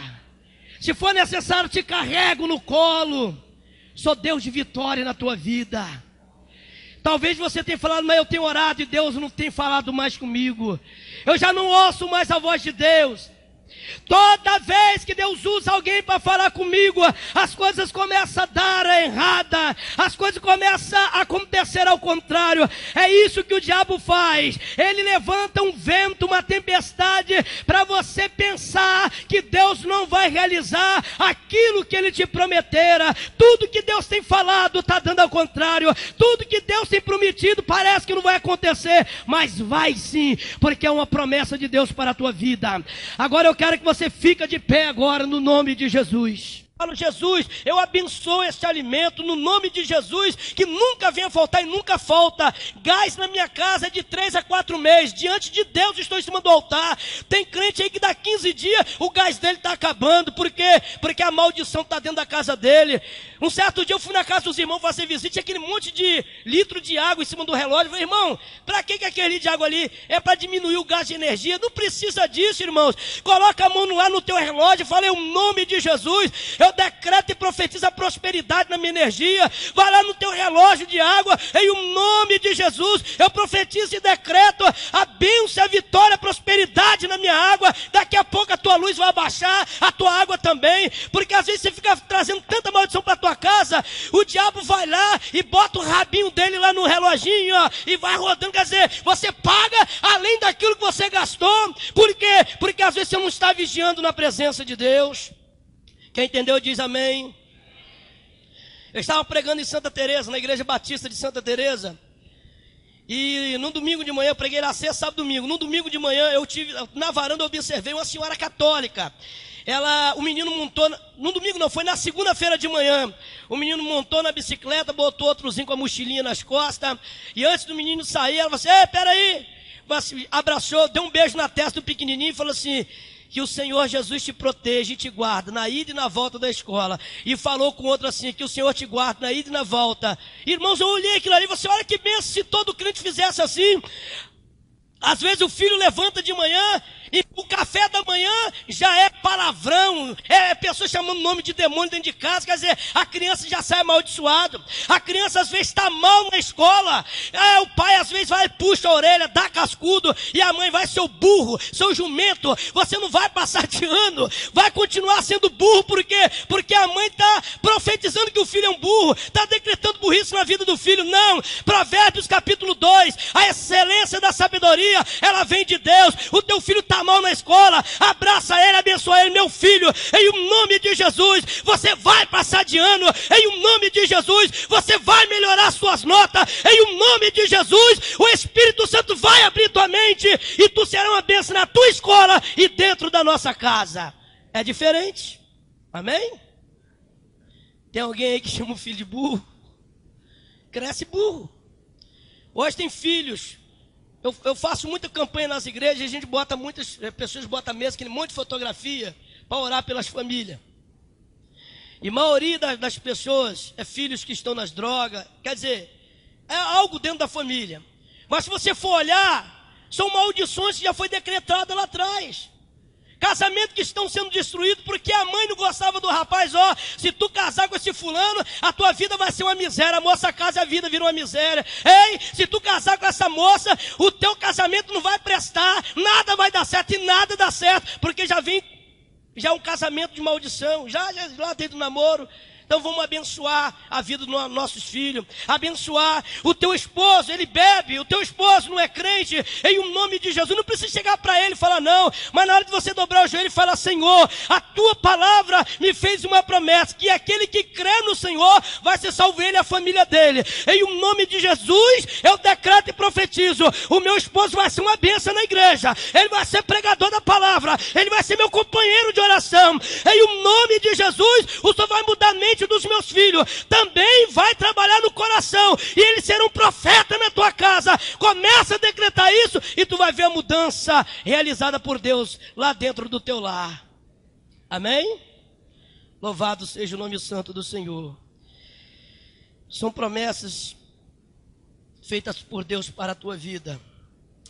Se for necessário, te carrego no colo. Sou Deus de vitória na tua vida. Talvez você tenha falado: mas eu tenho orado e Deus não tem falado mais comigo. Eu já não ouço mais a voz de Deus. Toda vez que Deus usa alguém para falar comigo, as coisas começam a dar errada, as coisas começam a acontecer ao contrário. É isso que o diabo faz. Ele levanta um vento, uma tempestade, para você pensar que Deus não vai realizar aquilo que ele te prometera. Tudo que Deus tem falado está dando ao contrário. Tudo que Deus tem prometido parece que não vai acontecer, mas vai sim, porque é uma promessa de Deus para a tua vida. Agora eu quero que você fica de pé agora no nome de Jesus. Falo: Jesus, eu abençoo este alimento no nome de Jesus, que nunca venha faltar e nunca falta. Gás na minha casa é de 3 a 4 meses, diante de Deus estou em cima do altar. Tem crente aí que dá 15 dias, o gás dele está acabando. Por quê? Porque a maldição está dentro da casa dele. Um certo dia eu fui na casa dos irmãos fazer visita, tinha aquele monte de litro de água em cima do relógio. Eu falei: irmão, para que aquele litro de água ali? É para diminuir o gasto de energia. Não precisa disso, irmãos. Coloca a mão lá no teu relógio e fala: em nome de Jesus, eu decreto e profetizo a prosperidade na minha energia. Vai lá no teu relógio de água, em nome de Jesus, eu profetizo e decreto a bênção, a vitória, a prosperidade na minha água. Daqui a pouco a tua luz vai abaixar, a tua água também, porque às vezes você fica trazendo tanta maldição para a tua casa, o diabo vai lá e bota o rabinho dele lá no reloginho, ó, e vai rodando. Quer dizer, você paga além daquilo que você gastou. Por quê? Porque às vezes você não está vigiando na presença de Deus. Quem entendeu diz amém. Eu estava pregando em Santa Teresa, na igreja batista de Santa Teresa, e no domingo de manhã, eu preguei lá sexta, sábado, domingo. No domingo de manhã, na varanda eu observei uma senhora católica. O menino montou, no domingo não, foi na segunda-feira de manhã. O menino montou na bicicleta, botou outrozinho com a mochilinha nas costas, e antes do menino sair, ela falou assim: peraí, abraçou, deu um beijo na testa do pequenininho e falou assim: que o Senhor Jesus te proteja e te guarda na ida e na volta da escola. E falou com outro assim: que o Senhor te guarda na ida e na volta. Irmãos, eu olhei aquilo ali e falei: olha que bênção se todo crente fizesse assim. Às vezes o filho levanta de manhã e o café da manhã já é palavrão, é pessoa chamando o nome de demônio dentro de casa. Quer dizer, a criança já sai amaldiçoado. A criança às vezes está mal na escola, o pai às vezes vai e puxa a orelha, dá cascudo, e a mãe vai: seu burro, seu jumento, você não vai passar de ano, vai continuar sendo burro. Por quê? Porque a mãe está profetizando que o filho é um burro, está decretando burrice na vida do filho. Não, Provérbios capítulo 2, a excelência da sabedoria, ela vem de Deus. O teu filho está mal na escola, abraça ele, abençoa ele: meu filho, em nome de Jesus, você vai passar de ano, em nome de Jesus, você vai melhorar as suas notas, em nome de Jesus, o Espírito Santo vai abrir tua mente, e tu será uma bênção na tua escola e dentro da nossa casa. É diferente, amém? Tem alguém aí que chama o filho de burro? Cresce burro. Hoje tem filhos. Eu faço muita campanha nas igrejas, a gente bota muitas pessoas, bota mesa, aquele monte de fotografia para orar pelas famílias. E a maioria das pessoas é filhos que estão nas drogas. Quer dizer, é algo dentro da família. Mas se você for olhar, são maldições que já foi decretada lá atrás. Casamento que estão sendo destruídos porque a mãe não gostava do rapaz. Ó, se tu casar com esse fulano, a tua vida vai ser uma miséria. A moça casa, a vida vira uma miséria. Ei, se tu casar com essa moça, o teu casamento não vai prestar, nada vai dar certo e nada dá certo, porque já é um casamento de maldição, já lá dentro do namoro. Então vamos abençoar a vida dos nossos filhos, abençoar o teu esposo, ele bebe, o teu esposo não é crente, em um nome de Jesus, não precisa chegar para ele e falar não, mas na hora de você dobrar o joelho e falar: Senhor, a tua palavra me fez uma promessa, que aquele que crê no Senhor vai ser salvo, ele e a família dele. Em um nome de Jesus, eu decreto e profetizo, o meu esposo vai ser uma bênção na igreja, ele vai ser pregador da palavra, ele vai ser meu companheiro de oração. Em um nome de Jesus, o Senhor vai mudar a mente dos meus filhos, também vai trabalhar no coração, e eles serão profeta na tua casa. Começa a decretar isso, e tu vai ver a mudança realizada por Deus lá dentro do teu lar. Amém? Louvado seja o nome santo do Senhor. São promessas feitas por Deus para a tua vida,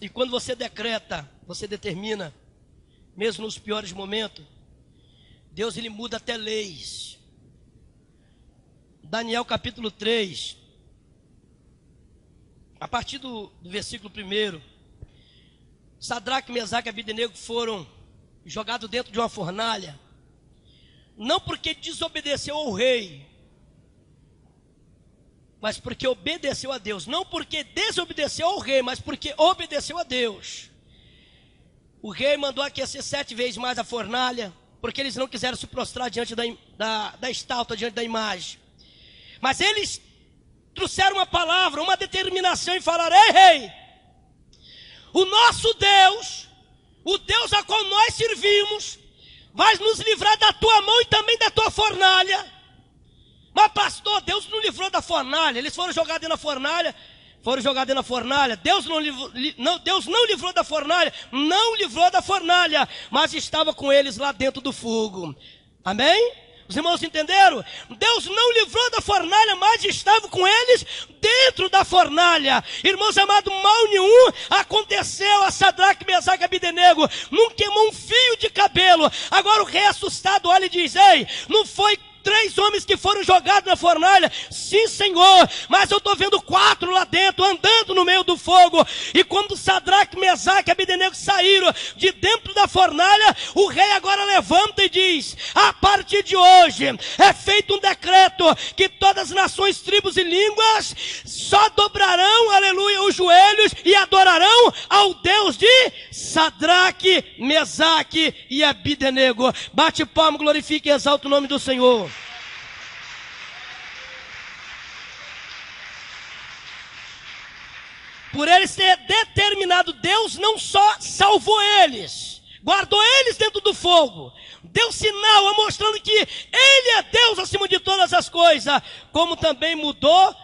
e quando você decreta, você determina, mesmo nos piores momentos, Deus ele muda até leis. Daniel capítulo 3, a partir do versículo 1, Sadraque, Mesaque e Abednego foram jogados dentro de uma fornalha, não porque desobedeceu ao rei, mas porque obedeceu a Deus. Não porque desobedeceu ao rei, mas porque obedeceu a Deus. O rei mandou aquecer 7 vezes mais a fornalha, porque eles não quiseram se prostrar diante da estátua, diante da imagem. Mas eles trouxeram uma palavra, uma determinação e falaram: ei, rei, o nosso Deus, o Deus a qual nós servimos, vai nos livrar da tua mão e também da tua fornalha. Mas pastor, Deus não livrou da fornalha, eles foram jogados na fornalha, Deus não livrou da fornalha, não livrou da fornalha, mas estava com eles lá dentro do fogo. Amém? Os irmãos entenderam? Deus não livrou da fornalha, mas estava com eles dentro da fornalha. Irmãos amados, mal nenhum aconteceu a Sadraque, Mesaque e Abednego. Não queimou um fio de cabelo. Agora o rei assustado olha e diz: ei, não foi 3 homens que foram jogados na fornalha? Sim, Senhor, mas eu estou vendo 4 lá dentro, andando no meio do fogo. E quando Sadraque, Mesaque e Abednego saíram de dentro da fornalha, o rei agora levanta e diz: a partir de hoje é feito um decreto que todas as nações, tribos e línguas só dobrarão, aleluia, os joelhos e adorarão ao Deus de Sadraque, Mesaque e Abednego. Bate palma, glorifique e exalta o nome do Senhor. Por eles ter determinado, Deus não só salvou eles, guardou eles dentro do fogo, deu sinal mostrando que Ele é Deus acima de todas as coisas, como também mudou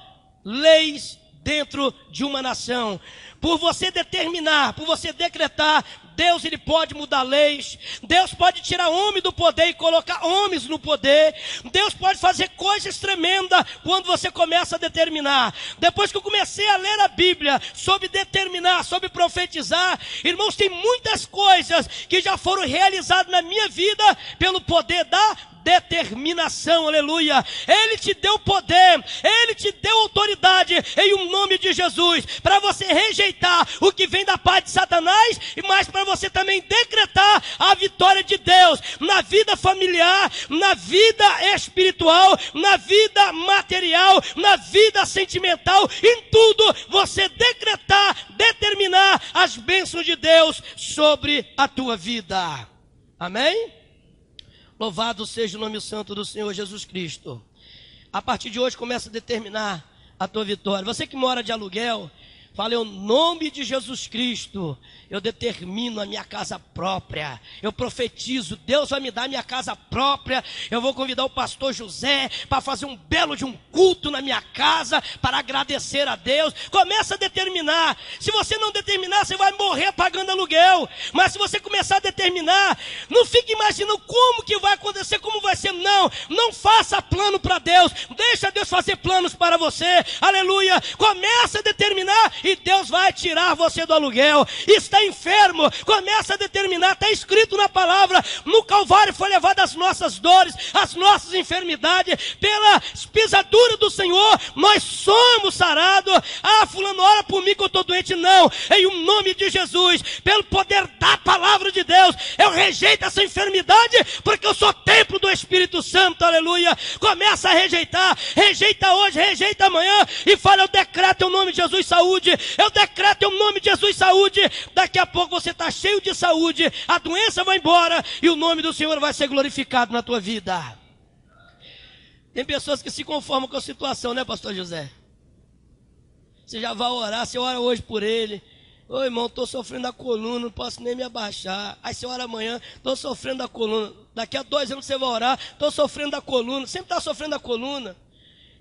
leis dentro de uma nação. Por você determinar, por você decretar, Deus ele pode mudar leis, Deus pode tirar homem do poder e colocar homens no poder, Deus pode fazer coisas tremendas quando você começa a determinar. Depois que eu comecei a ler a Bíblia sobre determinar, sobre profetizar, irmãos, tem muitas coisas que já foram realizadas na minha vida pelo poder da determinação, aleluia. Ele te deu poder, Ele te deu autoridade em um nome de Jesus, para você rejeitar o que vem da parte de Satanás, e mais para você também decretar a vitória de Deus na vida familiar, na vida espiritual, na vida material, na vida sentimental, em tudo você decretar, determinar as bênçãos de Deus sobre a tua vida. Amém? Louvado seja o nome santo do Senhor Jesus Cristo. A partir de hoje começa a determinar a tua vitória. Você que mora de aluguel, fala: em nome de Jesus Cristo, eu determino a minha casa própria. Eu profetizo, Deus vai me dar a minha casa própria. Eu vou convidar o pastor José para fazer um belo de um culto na minha casa, para agradecer a Deus. Começa a determinar. Se você não determinar, você vai morrer pagando aluguel. Mas se você começar a determinar, não fique imaginando como que vai acontecer, como vai ser. Não faça plano para Deus. Deixa Deus fazer planos para você. Aleluia. Começa a determinar e Deus vai tirar você do aluguel. Está enfermo, começa a determinar, está escrito na palavra, no Calvário foi levado as nossas dores, as nossas enfermidades, pela pisadura do Senhor, nós somos sarados. Ah, fulano, ora por mim que eu estou doente. Não, em o nome de Jesus, pelo poder da palavra de Deus, eu rejeito essa enfermidade, porque eu sou templo do Espírito Santo, aleluia. Começa a rejeitar, rejeita hoje, rejeita amanhã, e fala: eu decreto em nome de Jesus saúde, eu decreto em nome de Jesus saúde. Daqui a pouco você está cheio de saúde, a doença vai embora, e o nome do Senhor vai ser glorificado na tua vida. Tem pessoas que se conformam com a situação, né, pastor José? Você já vai orar, você ora hoje por ele. Ô irmão, estou sofrendo da coluna, não posso nem me abaixar. Aí você ora amanhã, estou sofrendo da coluna. Daqui a 2 anos você vai orar, estou sofrendo da coluna. Sempre está sofrendo da coluna.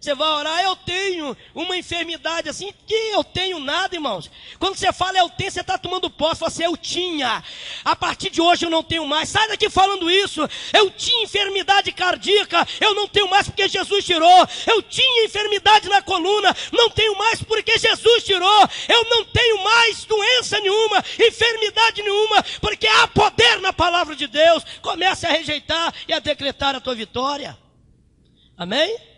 Você vai orar: eu tenho uma enfermidade assim, que eu tenho nada, irmãos. Quando você fala eu tenho, você está tomando posse. Você: eu tinha, a partir de hoje eu não tenho mais. Sai daqui falando isso. Eu tinha enfermidade cardíaca, eu não tenho mais porque Jesus tirou. Eu tinha enfermidade na coluna, não tenho mais porque Jesus tirou. Eu não tenho mais doença nenhuma, enfermidade nenhuma, porque há poder na palavra de Deus. Comece a rejeitar e a decretar a tua vitória. Amém?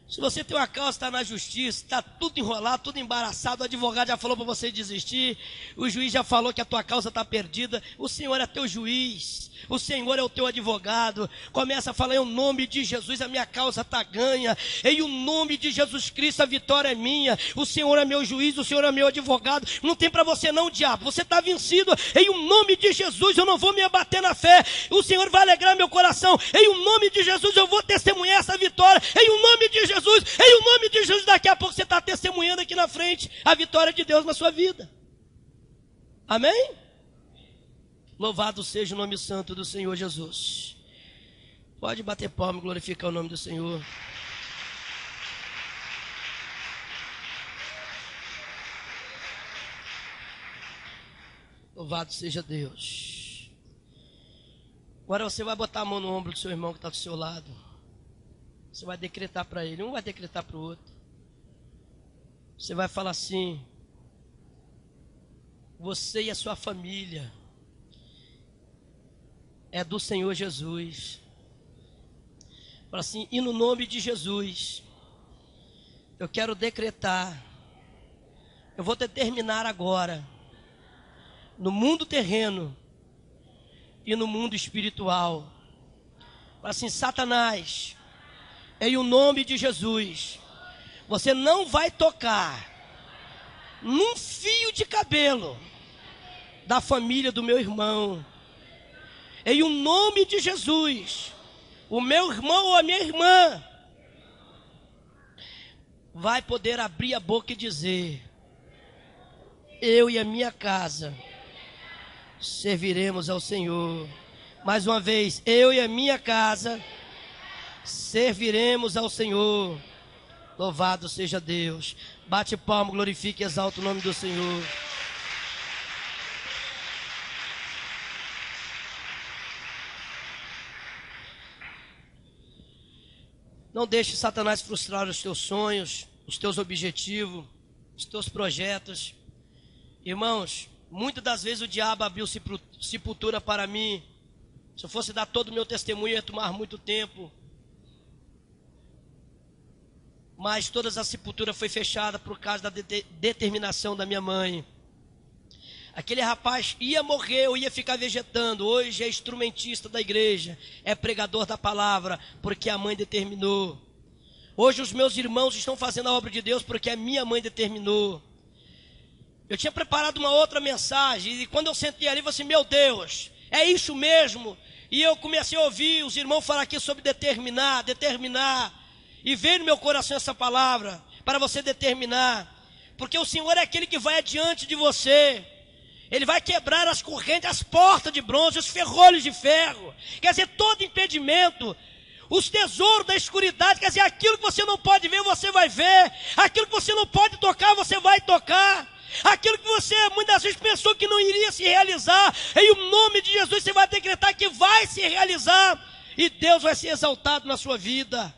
Se você tem uma causa, está na justiça, está tudo enrolado, tudo embaraçado, o advogado já falou para você desistir, o juiz já falou que a tua causa está perdida, o Senhor é teu juiz, o Senhor é o teu advogado. Começa a falar: em nome de Jesus a minha causa está ganha, em o nome de Jesus Cristo a vitória é minha, o Senhor é meu juiz, o Senhor é meu advogado. Não tem para você não, diabo, você está vencido. Em o nome de Jesus eu não vou me abater na fé, o Senhor vai alegrar meu coração. Em o nome de Jesus eu vou testemunhar essa vitória. Em o nome de Jesus, em o nome de Jesus, daqui a pouco você está testemunhando aqui na frente a vitória de Deus na sua vida. Amém? Louvado seja o nome santo do Senhor Jesus. Pode bater palma e glorificar o nome do Senhor. Louvado seja Deus. Agora você vai botar a mão no ombro do seu irmão que está do seu lado. Você vai decretar para ele, um vai decretar para o outro. Você vai falar assim: você e a sua família é do Senhor Jesus. Fala assim: e no nome de Jesus, eu quero decretar, eu vou determinar agora, no mundo terreno e no mundo espiritual. Fala assim: Satanás, em o nome de Jesus, você não vai tocar num fio de cabelo da família do meu irmão. Em o nome de Jesus, o meu irmão ou a minha irmã vai poder abrir a boca e dizer: eu e a minha casa serviremos ao Senhor. Mais uma vez: eu e a minha casa serviremos ao Senhor. Louvado seja Deus. Bate palma, glorifique e exalta o nome do Senhor. Não deixe Satanás frustrar os teus sonhos, os teus objetivos, os teus projetos. Irmãos, muitas das vezes o diabo abriu sepultura para mim. Se eu fosse dar todo o meu testemunho, ia tomar muito tempo. Mas toda a sepultura foi fechada por causa da determinação da minha mãe. Aquele rapaz ia morrer, ou ia ficar vegetando. Hoje é instrumentista da igreja, é pregador da palavra, porque a mãe determinou. Hoje os meus irmãos estão fazendo a obra de Deus, porque a minha mãe determinou. Eu tinha preparado uma outra mensagem, e quando eu sentei ali, eu falei assim: meu Deus, é isso mesmo? E eu comecei a ouvir os irmãos falar aqui sobre determinar. E veio no meu coração essa palavra, para você determinar. Porque o Senhor é aquele que vai adiante de você. Ele vai quebrar as correntes, as portas de bronze, os ferrolhos de ferro. Quer dizer, todo impedimento, os tesouros da escuridade. Quer dizer, aquilo que você não pode ver, você vai ver. Aquilo que você não pode tocar, você vai tocar. Aquilo que você muitas vezes pensou que não iria se realizar, em o nome de Jesus você vai decretar que vai se realizar. E Deus vai ser exaltado na sua vida.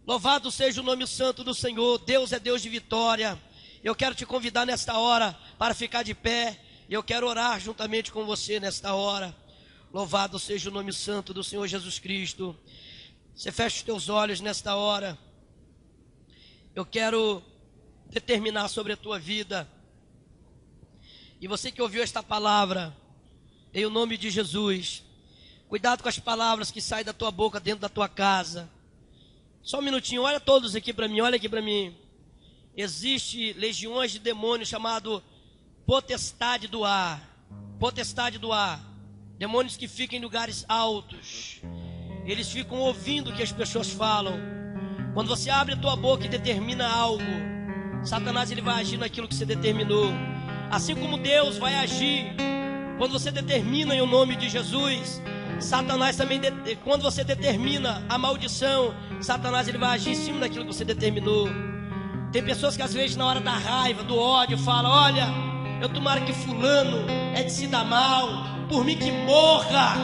Louvado seja o nome santo do Senhor. Deus é Deus de vitória. Eu quero te convidar nesta hora para ficar de pé. E eu quero orar juntamente com você nesta hora. Louvado seja o nome santo do Senhor Jesus Cristo. Você fecha os teus olhos nesta hora. Eu quero determinar sobre a tua vida. E você que ouviu esta palavra, em o nome de Jesus, cuidado com as palavras que saem da tua boca dentro da tua casa. Só um minutinho, olha todos aqui para mim, olha aqui para mim. Existe legiões de demônios chamado potestade do ar. Potestade do ar. Demônios que ficam em lugares altos. Eles ficam ouvindo o que as pessoas falam. Quando você abre a tua boca e determina algo, Satanás ele vai agir naquilo que você determinou. Assim como Deus vai agir quando você determina em o nome de Jesus. Satanás também, quando você determina a maldição, Satanás ele vai agir em cima daquilo que você determinou. Tem pessoas que às vezes na hora da raiva, do ódio, falam: olha, eu tomara que fulano é de se dar mal, por mim que morra.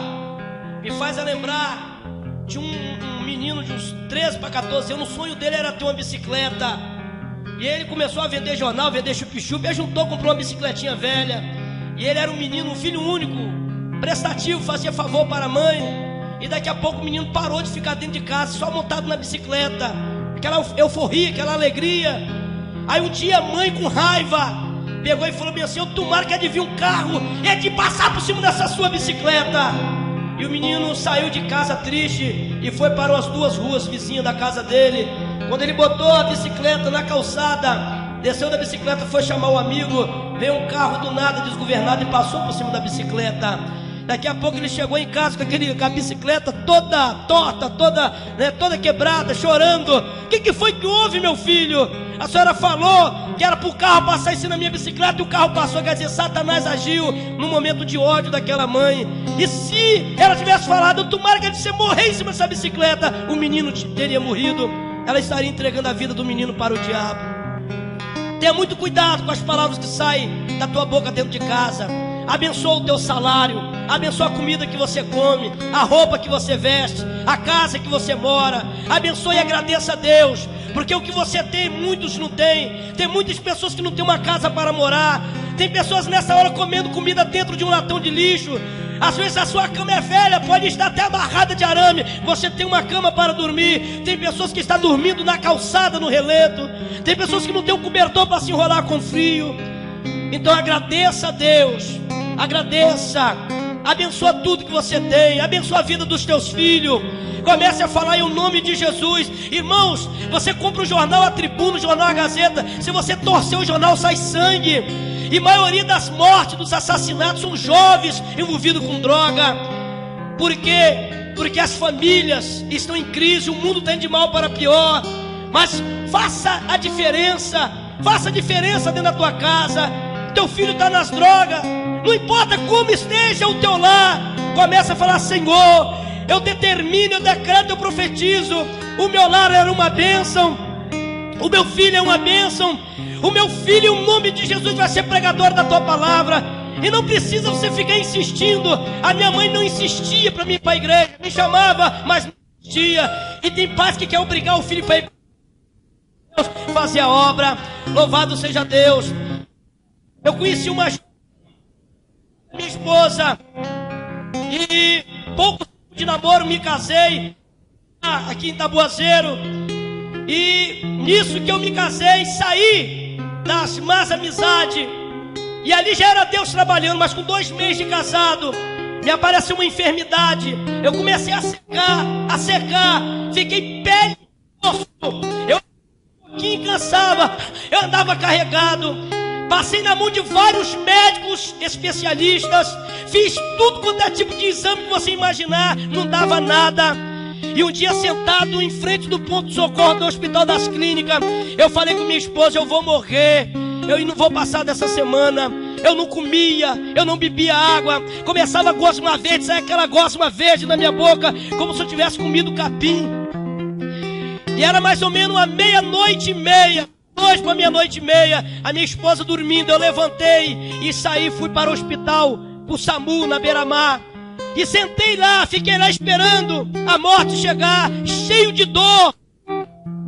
Me faz a lembrar de um menino de uns 13 para 14 anos. O sonho dele era ter uma bicicleta. E ele começou a vender jornal, vender chup-chup. Ele juntou, comprou uma bicicletinha velha. E ele era um menino, um filho único, prestativo, fazia favor para a mãe. E daqui a pouco o menino parou de ficar dentro de casa, só montado na bicicleta. Aquela euforia, aquela alegria. Aí um dia a mãe, com raiva, pegou e falou bem assim: eu tomara que adivinha um carro é de passar por cima dessa sua bicicleta. E o menino saiu de casa triste e foi para as duas ruas vizinhas da casa dele. Quando ele botou a bicicleta na calçada, desceu da bicicleta, foi chamar o amigo, veio um carro do nada desgovernado e passou por cima da bicicleta. Daqui a pouco ele chegou em casa com a bicicleta toda torta, toda quebrada, chorando. O que foi que houve, meu filho? A senhora falou que era para o carro passar em cima da minha bicicleta e o carro passou. Quer dizer, Satanás agiu no momento de ódio daquela mãe. E se ela tivesse falado: tomara que você morrer em cima dessa bicicleta, o menino teria morrido. Ela estaria entregando a vida do menino para o diabo. Tenha muito cuidado com as palavras que saem da tua boca dentro de casa. Abençoa o teu salário, abençoa a comida que você come, a roupa que você veste, a casa que você mora. Abençoe e agradeça a Deus, porque o que você tem, muitos não têm. Tem muitas pessoas que não têm uma casa para morar. Tem pessoas nessa hora comendo comida dentro de um latão de lixo. Às vezes a sua cama é velha, pode estar até amarrada de arame, você tem uma cama para dormir. Tem pessoas que estão dormindo na calçada, no relento. Tem pessoas que não têm um cobertor para se enrolar com frio. Então agradeça a Deus, agradeça, abençoa tudo que você tem, abençoa a vida dos teus filhos. Comece a falar em o nome de Jesus. Irmãos, você compra o jornal A Tribuna, o jornal A Gazeta. Se você torcer o jornal, sai sangue. E a maioria das mortes, dos assassinatos, são jovens envolvidos com droga. Por quê? Porque as famílias estão em crise, o mundo está indo de mal para pior. Mas faça a diferença dentro da tua casa. Teu filho está nas drogas, não importa como esteja o teu lar, começa a falar: Senhor, eu determino, eu decreto, eu profetizo. O meu lar era uma bênção, o meu filho é uma bênção. O meu filho, em nome de Jesus, vai ser pregador da tua palavra. E não precisa você ficar insistindo. A minha mãe não insistia para mim ir para a igreja, me chamava, mas não insistia. E tem pais que quer obrigar o filho para ir para fazer a obra. Louvado seja Deus. Eu conheci uma minha esposa e pouco de namoro me casei aqui em Tabuazeiro. E nisso que eu me casei, saí das más amizades. E ali já era Deus trabalhando, mas com 2 meses de casado, me apareceu uma enfermidade. Eu comecei a secar, fiquei pele e osso. Eu um pouquinho cansava, eu andava carregado. Passei na mão de vários médicos especialistas, fiz tudo quanto é tipo de exame que você imaginar, não dava nada. E um dia, sentado em frente do ponto de socorro do Hospital das Clínicas, eu falei com minha esposa: eu vou morrer, eu não vou passar dessa semana. Eu não comia, eu não bebia água, começava a gosma verde, saia aquela gosma verde na minha boca, como se eu tivesse comido capim. E era mais ou menos 00:30, 2 para 00:30, a minha esposa dormindo. Eu levantei e saí, fui para o hospital, para o SAMU, na beira-mar. E sentei lá, fiquei lá esperando a morte chegar, cheio de dor.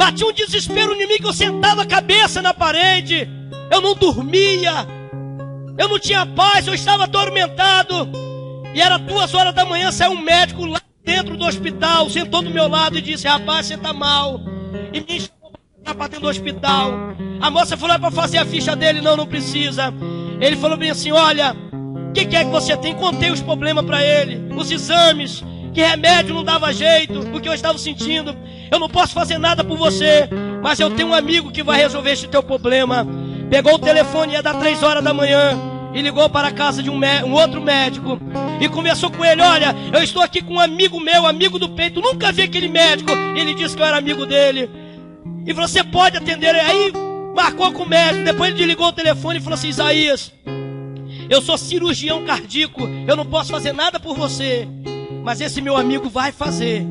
Batia um desespero em mim que eu sentava a cabeça na parede. Eu não dormia. Eu não tinha paz, eu estava atormentado. E era 2 horas da manhã, saiu um médico lá dentro do hospital, sentou do meu lado e disse: rapaz, você está mal. E me chamou para dentro do hospital. A moça falou: é para fazer a ficha dele. Não, não precisa. Ele falou bem assim: olha, o que é que você tem? Contei os problemas para ele, os exames, que remédio não dava jeito, o que eu estava sentindo. Eu não posso fazer nada por você, mas eu tenho um amigo que vai resolver esse teu problema. Pegou o telefone, ia dar 3 horas da manhã, e ligou para a casa de um outro médico, e conversou com ele: olha, eu estou aqui com um amigo meu, amigo do peito, nunca vi aquele médico. Ele disse que eu era amigo dele, e você pode atender. Aí marcou com o médico, depois ele desligou o telefone e falou assim: Isaías, eu sou cirurgião cardíaco, eu não posso fazer nada por você, mas esse meu amigo vai fazer.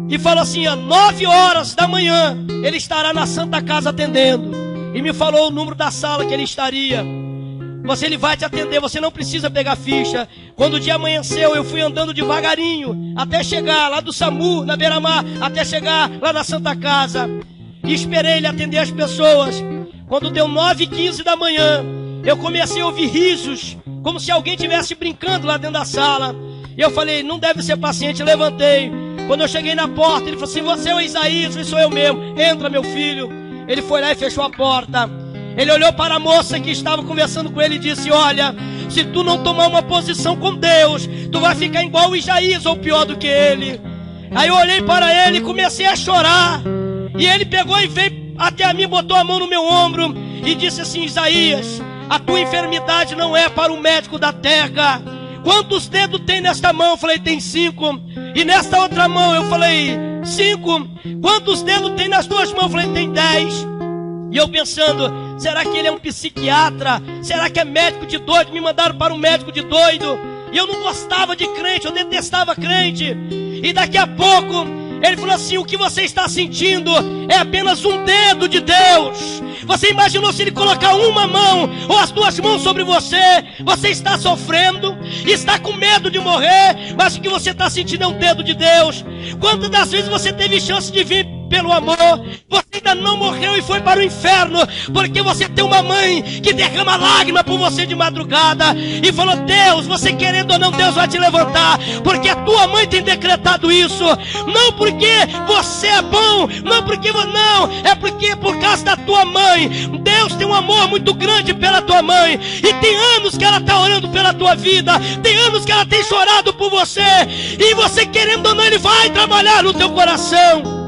E falou assim: às 9 horas da manhã ele estará na Santa Casa atendendo. E me falou o número da sala que ele estaria. Ele vai te atender, você não precisa pegar ficha. Quando o dia amanheceu, eu fui andando devagarinho até chegar lá do SAMU, na beira-mar, até chegar lá na Santa Casa. E esperei ele atender as pessoas. Quando deu 9h15 da manhã, eu comecei a ouvir risos, como se alguém estivesse brincando lá dentro da sala. E eu falei: não deve ser paciente. Levantei. Quando eu cheguei na porta, ele falou assim: você é o Isaías? Eu: sou eu mesmo. Entra, meu filho. Ele foi lá e fechou a porta. Ele olhou para a moça que estava conversando com ele e disse: olha, se tu não tomar uma posição com Deus, tu vai ficar igual o Isaías ou pior do que ele. Aí eu olhei para ele e comecei a chorar. E ele pegou e veio até a mim, botou a mão no meu ombro e disse assim: Isaías, a tua enfermidade não é para o médico da terra. Quantos dedos tem nesta mão? Eu falei: tem 5. E nesta outra mão? Eu falei: 5. Quantos dedos tem nas tuas mãos? Eu falei: tem 10. E eu pensando: será que ele é um psiquiatra? Será que é médico de doido? Me mandaram para um médico de doido. E eu não gostava de crente, eu detestava crente. E daqui a pouco ele falou assim: o que você está sentindo é apenas um dedo de Deus. Você imaginou se ele colocar uma mão ou as 2 mãos sobre você? Você está sofrendo, está com medo de morrer, mas o que você está sentindo é um dedo de Deus. Quantas das vezes você teve chance de vir pelo amor, você ainda não morreu e foi para o inferno, porque você tem uma mãe que derrama lágrima por você de madrugada, e falou: Deus, você querendo ou não, Deus vai te levantar, porque a tua mãe tem decretado isso. Não porque você é bom, não porque não, é porque por causa da tua mãe. Deus tem um amor muito grande pela tua mãe, e tem anos que ela está orando pela tua vida, tem anos que ela tem chorado por você, e você querendo ou não, ele vai trabalhar no teu coração.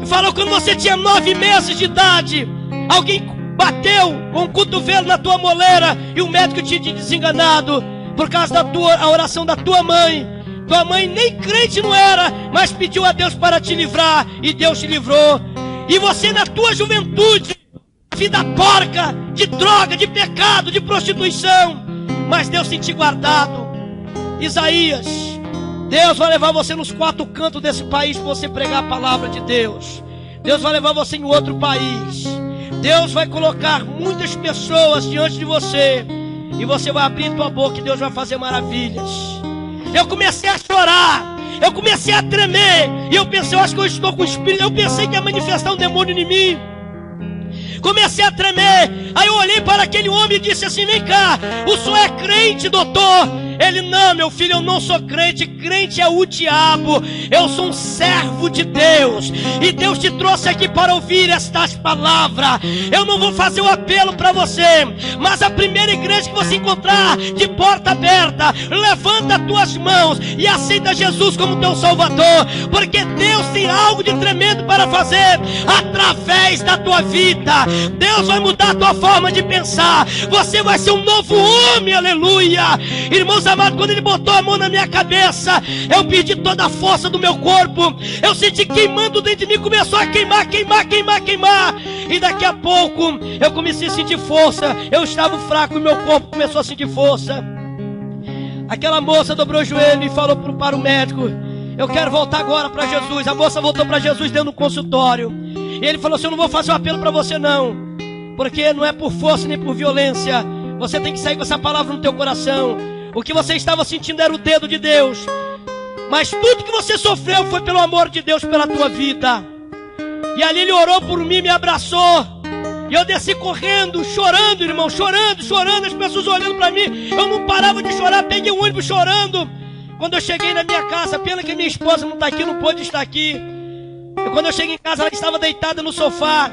Falou: quando você tinha 9 meses de idade, alguém bateu com um cotovelo na tua moleira e o médico tinha te desenganado por causa da oração da tua mãe. Tua mãe nem crente não era, mas pediu a Deus para te livrar, e Deus te livrou. E você, na tua juventude, vida porca, de droga, de pecado, de prostituição, mas Deus tem te guardado. Isaías, Deus vai levar você nos 4 cantos desse país para você pregar a palavra de Deus. Deus vai levar você em outro país. Deus vai colocar muitas pessoas diante de você, e você vai abrir tua boca e Deus vai fazer maravilhas. Eu comecei a chorar, eu comecei a tremer, e eu pensei: eu acho que eu estou com o espírito. Eu pensei que ia manifestar um demônio em mim. Comecei a tremer. Aí eu olhei para aquele homem e disse assim: vem cá, o senhor é crente, doutor? Ele: não, meu filho, eu não sou crente. Crente é o diabo. Eu sou um servo de Deus, e Deus te trouxe aqui para ouvir estas palavras. Eu não vou fazer o apelo para você, mas a primeira igreja que você encontrar de porta aberta, levanta as tuas mãos e aceita Jesus como teu Salvador, porque Deus tem algo de tremendo para fazer através da tua vida. Deus vai mudar a tua forma de pensar. Você vai ser um novo homem, aleluia. Irmãos amados, quando ele botou a mão na minha cabeça, eu perdi toda a força do meu corpo. Eu senti queimando dentro de mim, começou a queimar. E daqui a pouco eu comecei a sentir força. Eu estava fraco e meu corpo começou a sentir força. Aquela moça dobrou o joelho e falou para o médico: eu quero voltar agora para Jesus. A moça voltou para Jesus dentro do consultório. E ele falou assim: eu não vou fazer um apelo para você não, porque não é por força nem por violência. Você tem que sair com essa palavra no teu coração. O que você estava sentindo era o dedo de Deus. Mas tudo que você sofreu foi pelo amor de Deus pela tua vida. E ali ele orou por mim, me abraçou. E eu desci correndo, chorando, irmão, chorando, as pessoas olhando para mim. Eu não parava de chorar, peguei o ônibus chorando. Quando eu cheguei na minha casa, pena que minha esposa não está aqui, não pôde estar aqui. E quando eu cheguei em casa, ela estava deitada no sofá.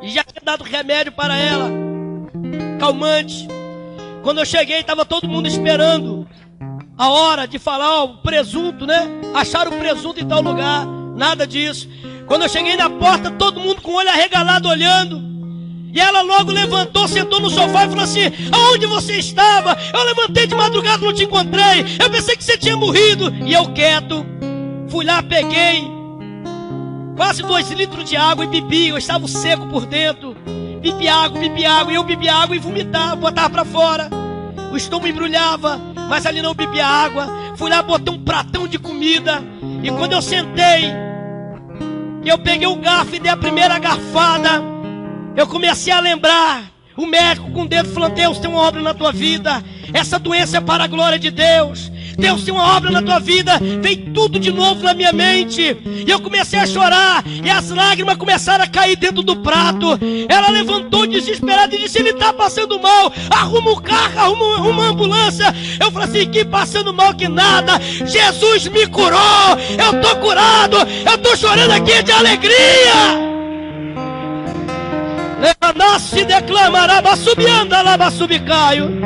E já tinha dado remédio para ela, calmante. Quando eu cheguei, estava todo mundo esperando a hora de falar, ó, o presunto, né? Acharam o presunto em tal lugar, nada disso. Quando eu cheguei na porta, todo mundo com o olho arregalado olhando. E ela logo levantou, sentou no sofá e falou assim: aonde você estava? Eu levantei de madrugada, não te encontrei. Eu pensei que você tinha morrido. E eu quieto, fui lá, peguei quase 2 litros de água e bebi. Eu estava seco por dentro. Bebi água. E eu bebi água e vomitava, botava para fora. O estômago embrulhava, mas ali não bebia água. Fui lá, botei um pratão de comida. E quando eu sentei, eu peguei o garfo e dei a primeira garfada, eu comecei a lembrar. O médico com o dedo falando: Deus tem uma obra na tua vida. Essa doença é para a glória de Deus. Deus tem uma obra na tua vida. Veio tudo de novo na minha mente. E eu comecei a chorar. E as lágrimas começaram a cair dentro do prato. Ela levantou desesperada e disse: ele está passando mal. Arruma um carro, arruma uma ambulância. Eu falei assim: que passando mal que nada. Jesus me curou. Eu estou curado. Eu estou chorando aqui de alegria. Nasce declamará, subianda lá, subicaio.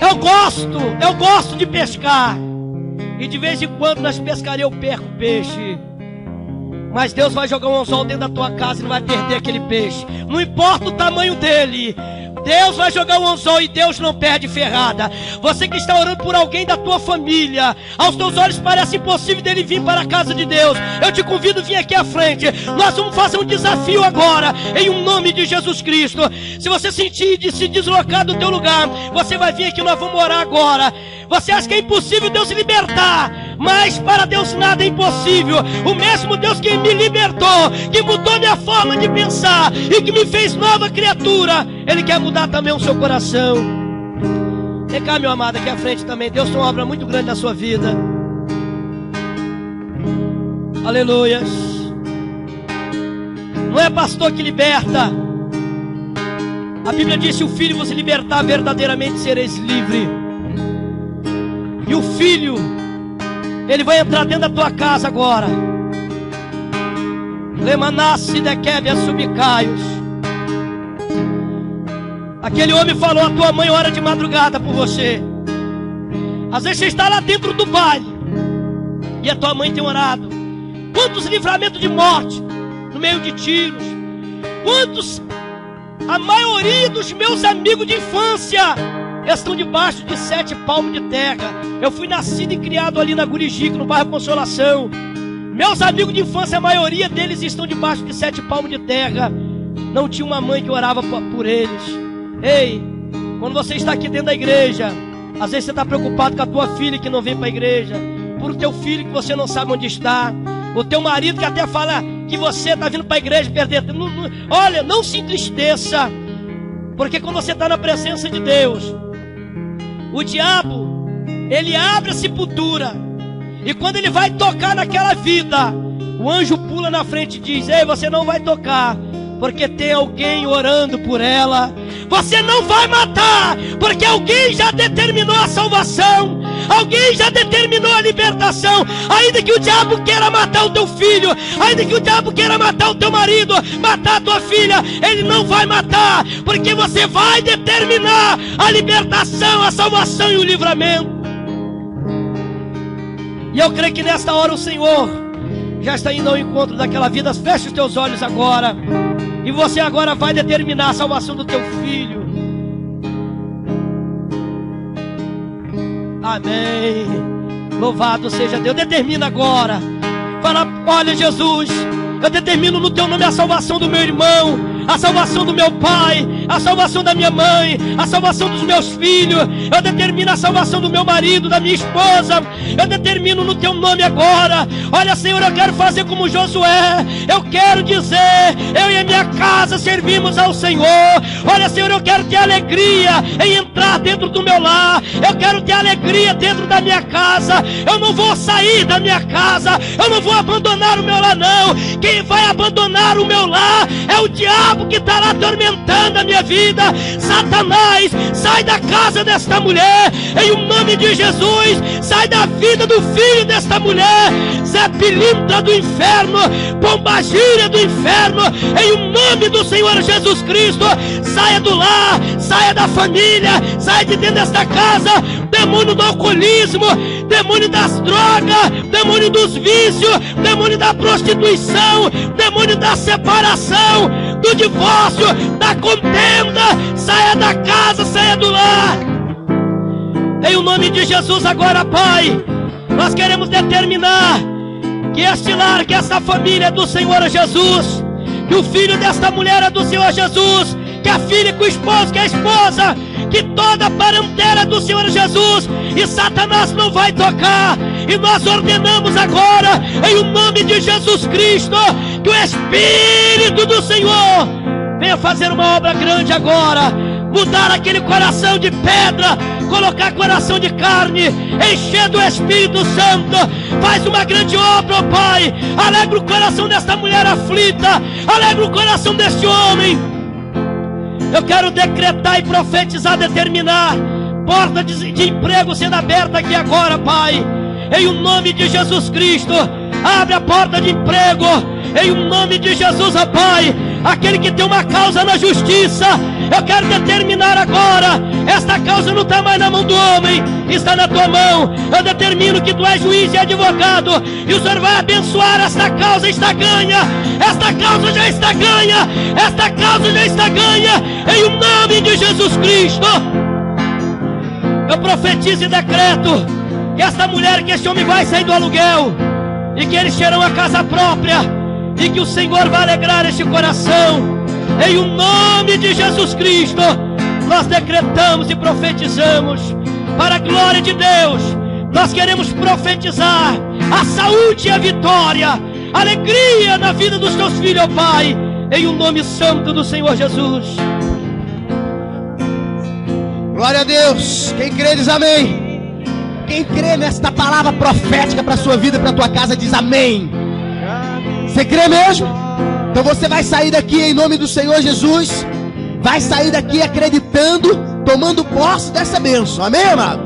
Eu gosto de pescar. E de vez em quando nas pescarias eu perco peixe. Mas Deus vai jogar um anzol dentro da tua casa e não vai perder aquele peixe. Não importa o tamanho dele. Deus vai jogar um anzol e Deus não perde ferrada. Você que está orando por alguém da tua família, aos teus olhos parece impossível dele vir para a casa de Deus, eu te convido a vir aqui à frente. Nós vamos fazer um desafio agora, em um nome de Jesus Cristo. Se você sentir de se deslocar do teu lugar, você vai vir aqui, nós vamos orar agora. Você acha que é impossível Deus libertar, mas para Deus nada é impossível. O mesmo Deus que me libertou, que mudou minha forma de pensar e que me fez nova criatura, Ele quer mudar também o seu coração. Vem cá, meu amado, aqui à frente também. Deus tem uma obra muito grande na sua vida. Aleluias. Não é pastor que liberta. A Bíblia diz: se o Filho vos libertar, verdadeiramente sereis livres. E o Filho, Ele vai entrar dentro da tua casa agora. Lemanassi dequebe a subicaios. Aquele homem falou: a tua mãe ora de madrugada por você. Às vezes você está lá dentro do baile e a tua mãe tem orado. Quantos livramentos de morte no meio de tiros. Quantos, a maioria dos meus amigos de infância estão debaixo de 7 palmos de terra. Eu fui nascido e criado ali na Gurijica, no bairro Consolação. Meus amigos de infância, a maioria deles estão debaixo de 7 palmos de terra. Não tinha uma mãe que orava por eles. Ei, quando você está aqui dentro da igreja, às vezes você está preocupado com a tua filha que não vem para a igreja, por o teu filho que você não sabe onde está, o teu marido que até fala que você está vindo para a igreja perder tempo. Olha, não se entristeça, porque quando você está na presença de Deus, o diabo, ele abre a sepultura, e quando ele vai tocar naquela vida, o anjo pula na frente e diz: ei, você não vai tocar, porque tem alguém orando por ela. Você não vai matar, porque alguém já determinou a salvação, alguém já determinou a libertação. Ainda que o diabo queira matar o teu filho, ainda que o diabo queira matar o teu marido, matar a tua filha, ele não vai matar, porque você vai determinar a libertação, a salvação e o livramento. E eu creio que nesta hora o Senhor já está indo ao encontro daquela vida. Feche os teus olhos agora, e você agora vai determinar a salvação do teu filho. Amém. Louvado seja Deus. Determina agora. Fala: olha, Jesus, eu determino no teu nome a salvação do meu irmão, a salvação do meu pai, a salvação da minha mãe, a salvação dos meus filhos. Eu determino a salvação do meu marido, da minha esposa. Eu determino no teu nome agora. Olha, Senhor, eu quero fazer como Josué. Eu quero dizer: eu e a minha casa servimos ao Senhor. Olha, Senhor, eu quero ter alegria em entrar dentro do meu lar. Eu quero ter alegria dentro da minha casa. Eu não vou sair da minha casa. Eu não vou abandonar o meu lar, não. Quem vai abandonar o meu lar é o diabo que está lá atormentando a minha vida. Satanás, sai da casa desta mulher, em o nome de Jesus. Sai da vida do filho desta mulher. Zé Pilintra do inferno, Pombagíria do inferno, em o nome do Senhor Jesus Cristo. Saia do lar, saia da família, saia de dentro desta casa. Demônio do alcoolismo, demônio das drogas, demônio dos vícios, demônio da prostituição, demônio da separação, do divórcio, da contenda. Saia da casa, saia do lar, em o nome de Jesus. Agora, Pai, nós queremos determinar que este lar, que esta família é do Senhor Jesus, que o filho desta mulher é do Senhor Jesus, que a filha com o esposo, que a esposa, que toda a parentela é do Senhor Jesus, e Satanás não vai tocar. E nós ordenamos agora, em o nome de Jesus Cristo, que o Espírito do Senhor venha fazer uma obra grande agora, mudar aquele coração de pedra, colocar coração de carne, encher do Espírito Santo. Faz uma grande obra, ó Pai. Alegra o coração desta mulher aflita, alegra o coração deste homem. Eu quero decretar e profetizar, determinar porta de emprego sendo aberta aqui agora, Pai, em o nome de Jesus Cristo. Abre a porta de emprego, em o nome de Jesus, ó Pai. Aquele que tem uma causa na justiça, eu quero determinar agora: esta causa não está mais na mão do homem, está na tua mão. Eu determino que tu és juiz e advogado, e o Senhor vai abençoar. Esta causa está ganha, esta causa já está ganha, esta causa já está ganha, em o nome de Jesus Cristo. Eu profetizo e decreto que esta mulher, que este homem vai sair do aluguel, e que eles terão a casa própria, e que o Senhor vai alegrar este coração, em o nome de Jesus Cristo. Nós decretamos e profetizamos, para a glória de Deus. Nós queremos profetizar a saúde e a vitória, a alegria na vida dos teus filhos, ó Pai, em o nome santo do Senhor Jesus. Glória a Deus. Quem crê diz amém. Quem crê nesta palavra profética para a sua vida e para a tua casa diz amém. Você crê mesmo? Então você vai sair daqui em nome do Senhor Jesus. Vai sair daqui acreditando, tomando posse dessa bênção. Amém, amado?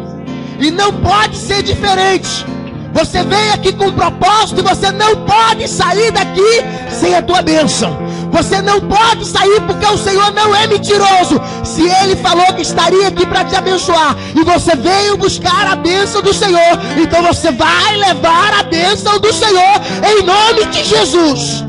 E não pode ser diferente. Você vem aqui com um propósito e você não pode sair daqui sem a tua bênção. Você não pode sair porque o Senhor não é mentiroso. Se Ele falou que estaria aqui para te abençoar e você veio buscar a bênção do Senhor, então você vai levar a bênção do Senhor em nome de Jesus.